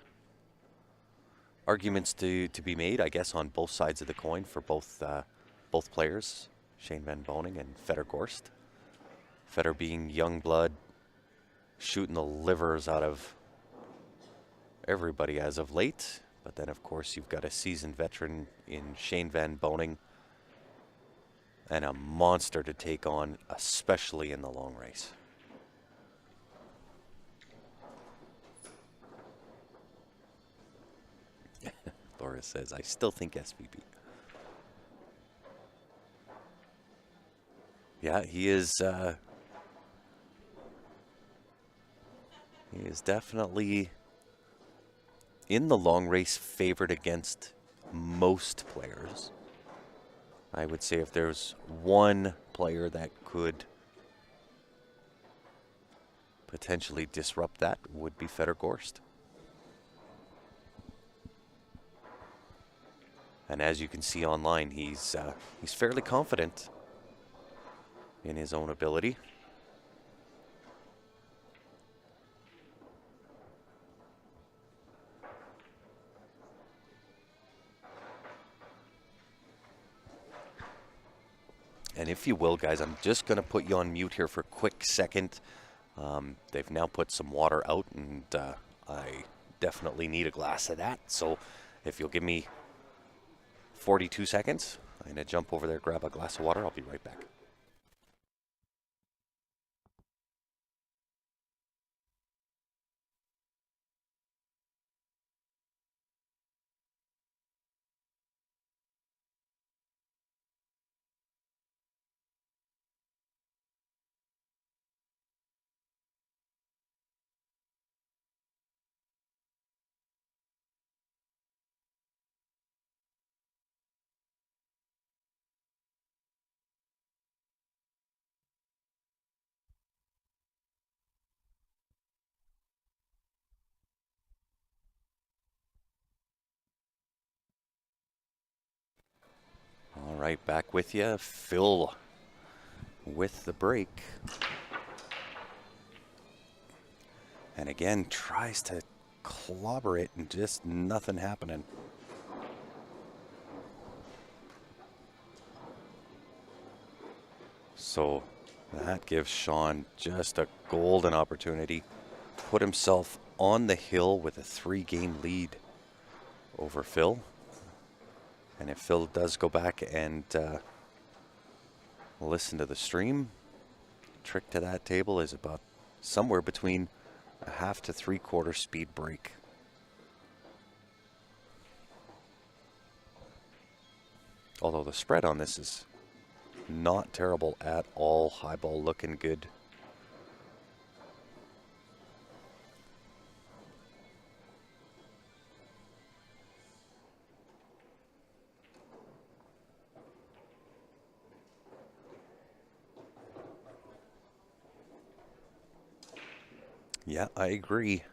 Arguments to be made, I guess, on both sides of the coin for both players, Shane Van Boning and Fedder Gorst. Fedder being young blood, shooting the livers out of everybody as of late. But then, of course, you've got a seasoned veteran in Shane Van Boning and a monster to take on, especially in the long race. Laura says, I still think SVB. Yeah, he is definitely in the long race favored against most players. I would say if there's one player that could potentially disrupt that, would be Fedder Gorst. And as you can see online, he's fairly confident in his own ability. And if you will, guys, I'm just going to put you on mute here for a quick second. They've now put some water out, and I definitely need a glass of that. So if you'll give me 42 seconds. I'm going to jump over there, grab a glass of water. I'll be right back. All right, back with you. Phil with the break. And again, tries to clobber it and just nothing happening. So that gives Sean just a golden opportunity. Put himself on the hill with a 3-game lead over Phil. And if Phil does go back and listen to the stream, Trick to that table is about somewhere between a half to 3/4 speed brake. Although the spread on this is not terrible at all. High ball looking good. Yeah, I agree.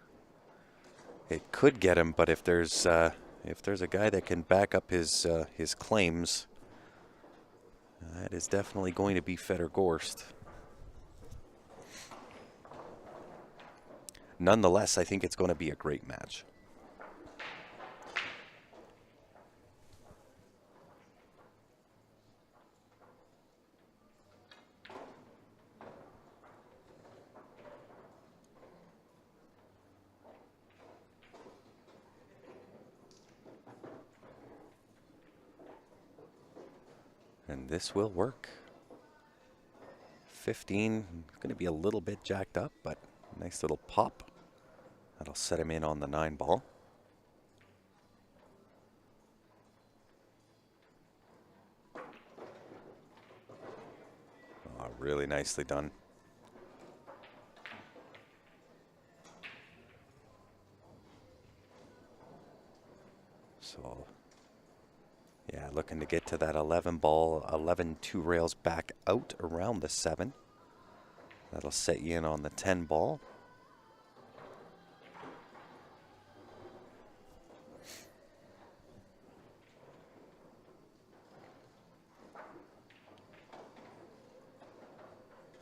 It could get him, but if there's a guy that can back up his claims, that is definitely going to be Fedor Gorst. Nonetheless, I think it's going to be a great match. And this will work. 15, going to be a little bit jacked up, but nice little pop. That'll set him in on the 9 ball. Oh, really nicely done. So, yeah, looking to get to that 11 ball, 11 2 rails back out around the 7. That'll set you in on the 10 ball.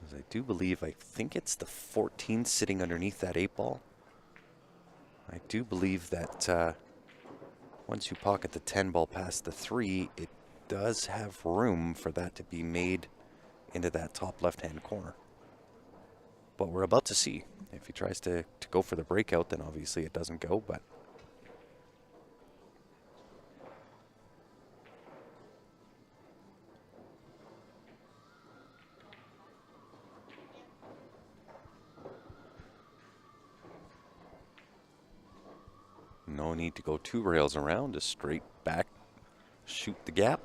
As I do believe, I think it's the 14 sitting underneath that 8 ball. I do believe that once you pocket the 10 ball past the 3, it does have room for that to be made into that top left-hand corner. But we're about to see. If he tries to go for the breakout, then obviously it doesn't go, but no need to go 2 rails around, just straight back, shoot the gap.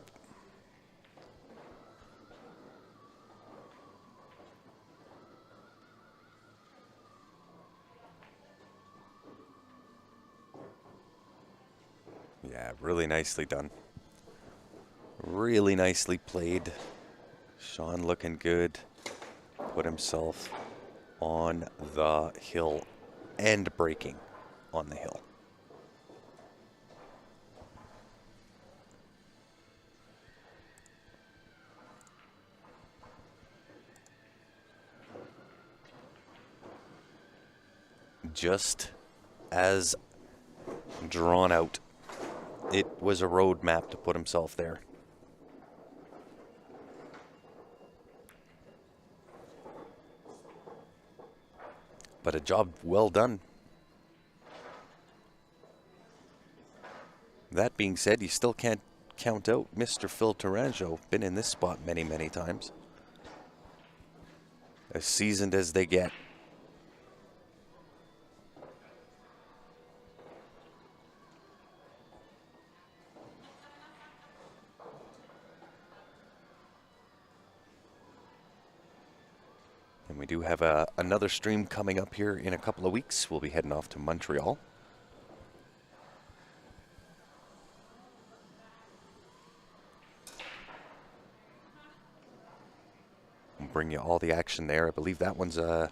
Yeah, really nicely done. Really nicely played. Sean looking good. Put himself on the hill and breaking on the hill. Just as drawn out. It was a road map to put himself there. But a job well done. That being said, you still can't count out Mr. Phil Taranjo. Been in this spot many, many times. As seasoned as they get. And we do have another stream coming up here in a couple of weeks. We'll be heading off to Montreal. We'll bring you all the action there. I believe that one's a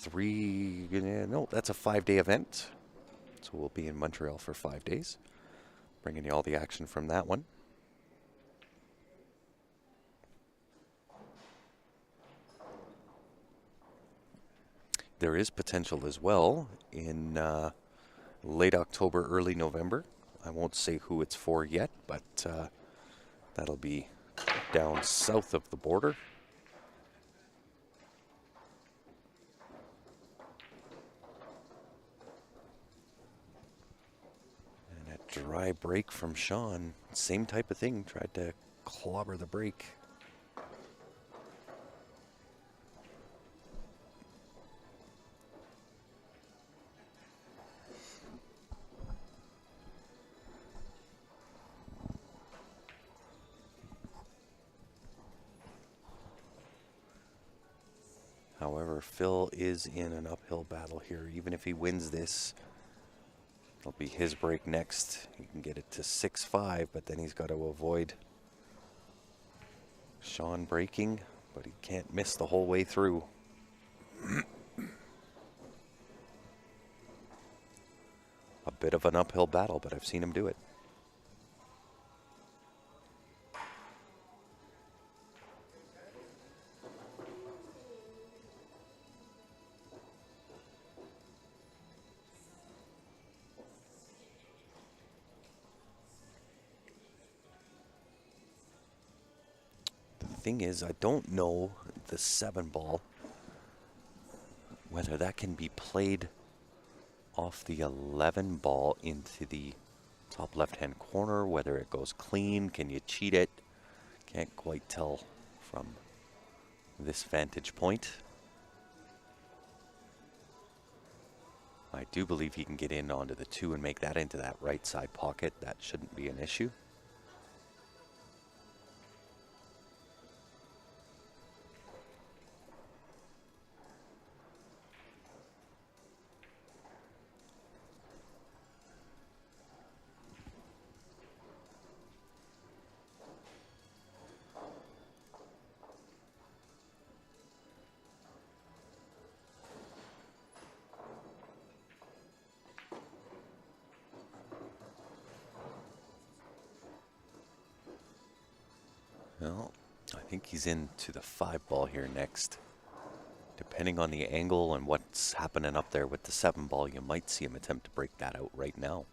that's a 5-day event. So we'll be in Montreal for 5 days. Bringing you all the action from that one. There is potential as well in late October, early November. I won't say who it's for yet, but that'll be down south of the border. And a dry break from Sean. Same type of thing. Tried to clobber the break. Phil is in an uphill battle here. Even if he wins this, it'll be his break next. He can get it to 6-5, but then he's got to avoid Sean breaking, but he can't miss the whole way through. A bit of an uphill battle, but I've seen him do it. Thing is, I don't know the 7 ball, whether that can be played off the 11 ball into the top left-hand corner, whether it goes clean. Can you cheat it? Can't quite tell from this vantage point. I do believe he can get in onto the 2 and make that into that right side pocket. That shouldn't be an issue. Well, I think he's into the 5 ball here next. Depending on the angle and what's happening up there with the 7 ball, you might see him attempt to break that out right now.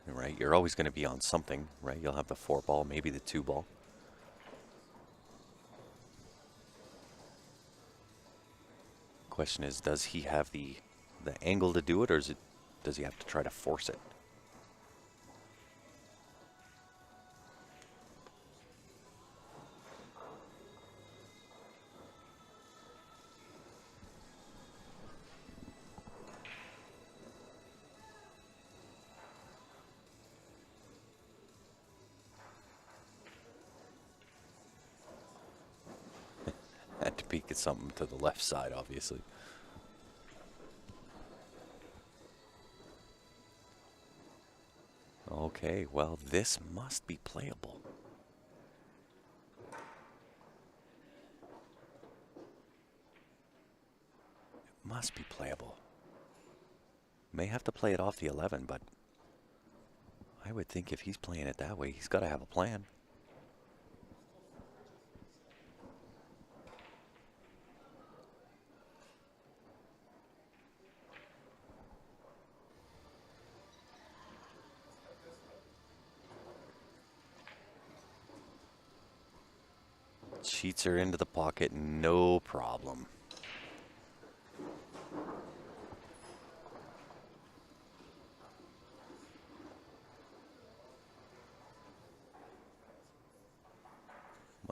Right, you're always going to be on something, right? You'll have the 4 ball, maybe the 2 ball. Question is, does he have the angle to do it, or does he have to try to force it? Had to peek at something to the left side, obviously. Okay, well, this must be playable. It must be playable. May have to play it off the 11, but I would think if he's playing it that way, he's got to have a plan. Cheats her into the pocket, no problem.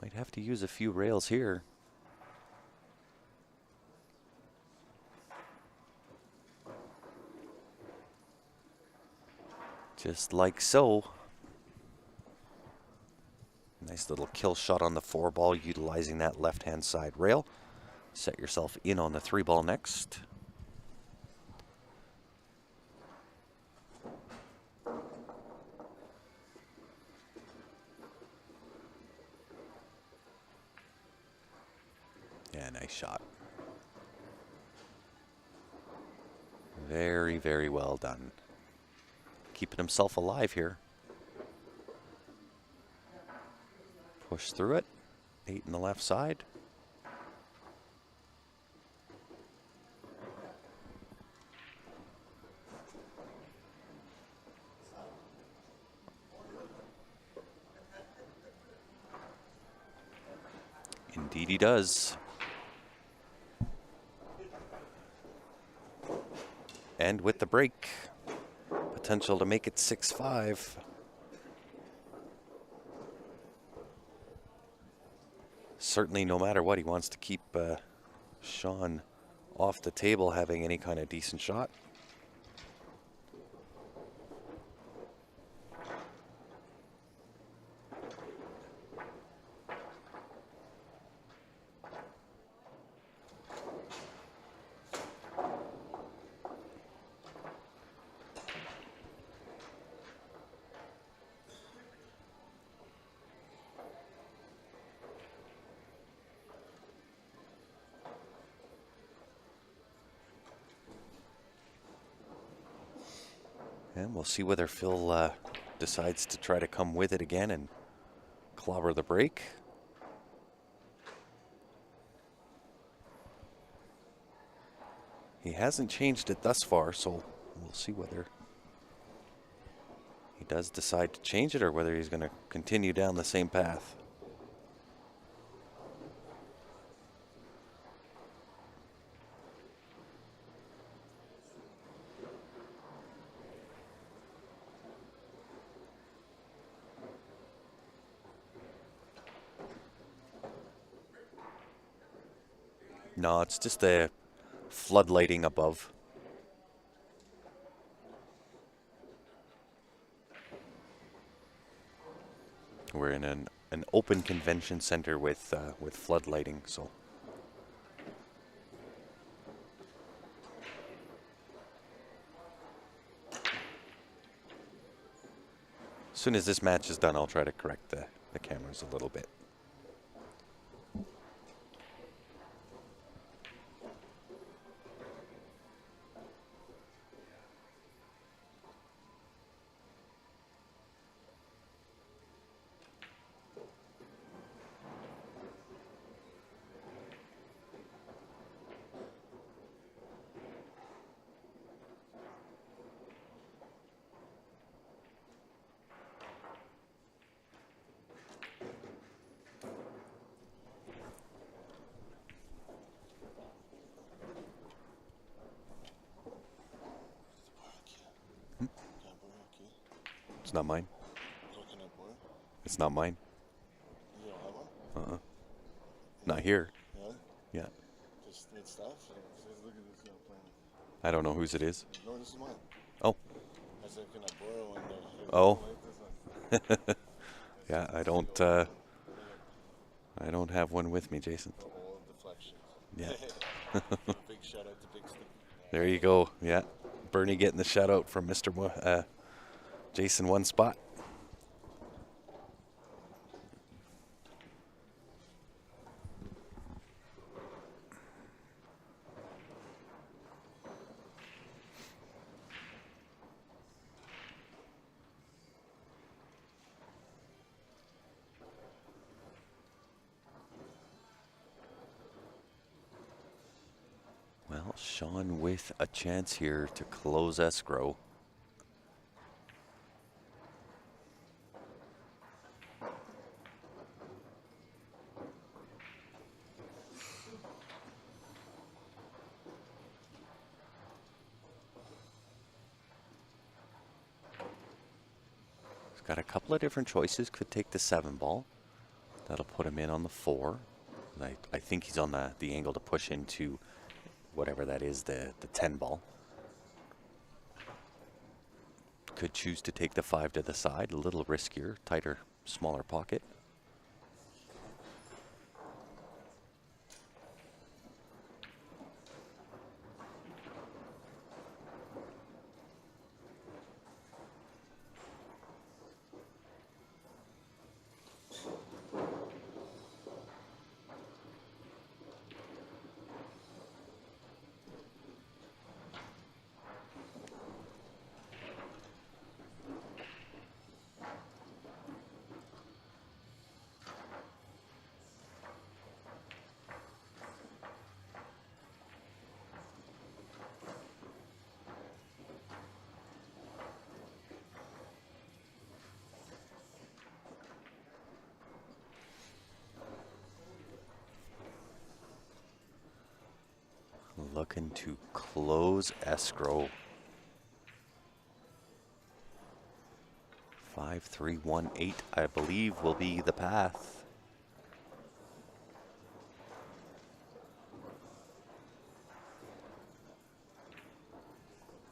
Might have to use a few rails here. Just like so. Nice little kill shot on the 4 ball, utilizing that left-hand side rail. Set yourself in on the 3 ball next. Yeah, nice shot. Very, very well done. Keeping himself alive here. Push through it. 8 in the left side. Indeed he does. And with the break, potential to make it 6-5. Certainly, no matter what, he wants to keep Sean off the table having any kind of decent shot. And we'll see whether Phil decides to try to come with it again and clobber the break. He hasn't changed it thus far, so we'll see whether he does decide to change it or whether he's going to continue down the same path. No, it's just the floodlighting above. We're in an open convention center with floodlighting, so. As soon as this match is done, I'll try to correct the cameras a little bit. It's not mine. It's not mine. You don't have one? Not here. Yeah? Yeah. Just need stuff? Look at this guy playing. I don't know whose it is. No, this is mine. Oh. I said, can I borrow one? Oh. Like this one? Yeah, I don't have one with me, Jason. The old deflection. Yeah. Big shout out to Big Stick. There you go. Yeah. Bernie getting the shout out from Mr. Jason One Spot. Well, Sean with a chance here to close escrow. He's got a couple of different choices. Could take the 7 ball. That'll put him in on the 4. I think he's on the angle to push into whatever that is, the 10 ball. Could choose to take the 5 to the side, a little riskier, tighter, smaller pocket. Looking to close escrow. 5-3-1-8, I believe, will be the path.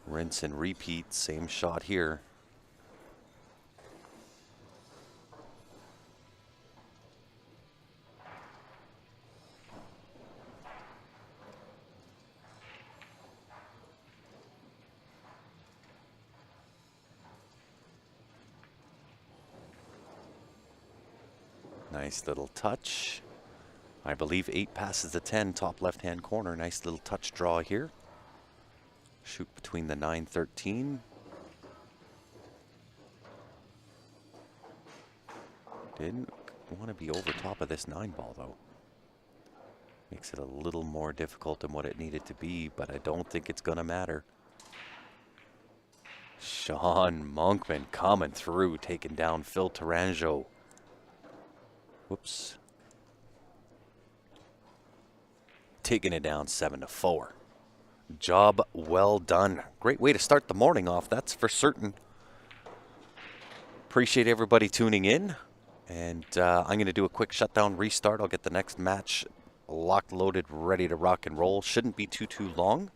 Rinse and repeat, same shot here. Nice little touch. I believe 8 passes the 10, top left-hand corner. Nice little touch draw here. Shoot between the 9-13. Didn't want to be over top of this 9 ball, though. Makes it a little more difficult than what it needed to be, but I don't think it's going to matter. Sean Monkman coming through, taking down Phil Taranjo. Whoops. Taking it down 7-4. Job well done. Great way to start the morning off, that's for certain. Appreciate everybody tuning in. And I'm going to do a quick shutdown restart. I'll get the next match locked, loaded, ready to rock and roll. Shouldn't be too long.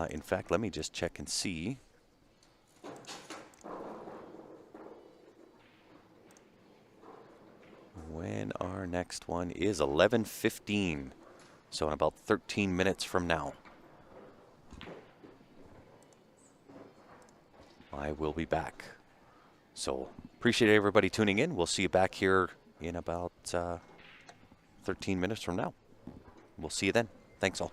In fact, let me just check and see. When our next one is 11:15. So in about 13 minutes from now. I will be back. So appreciate everybody tuning in. We'll see you back here in about 13 minutes from now. We'll see you then. Thanks all.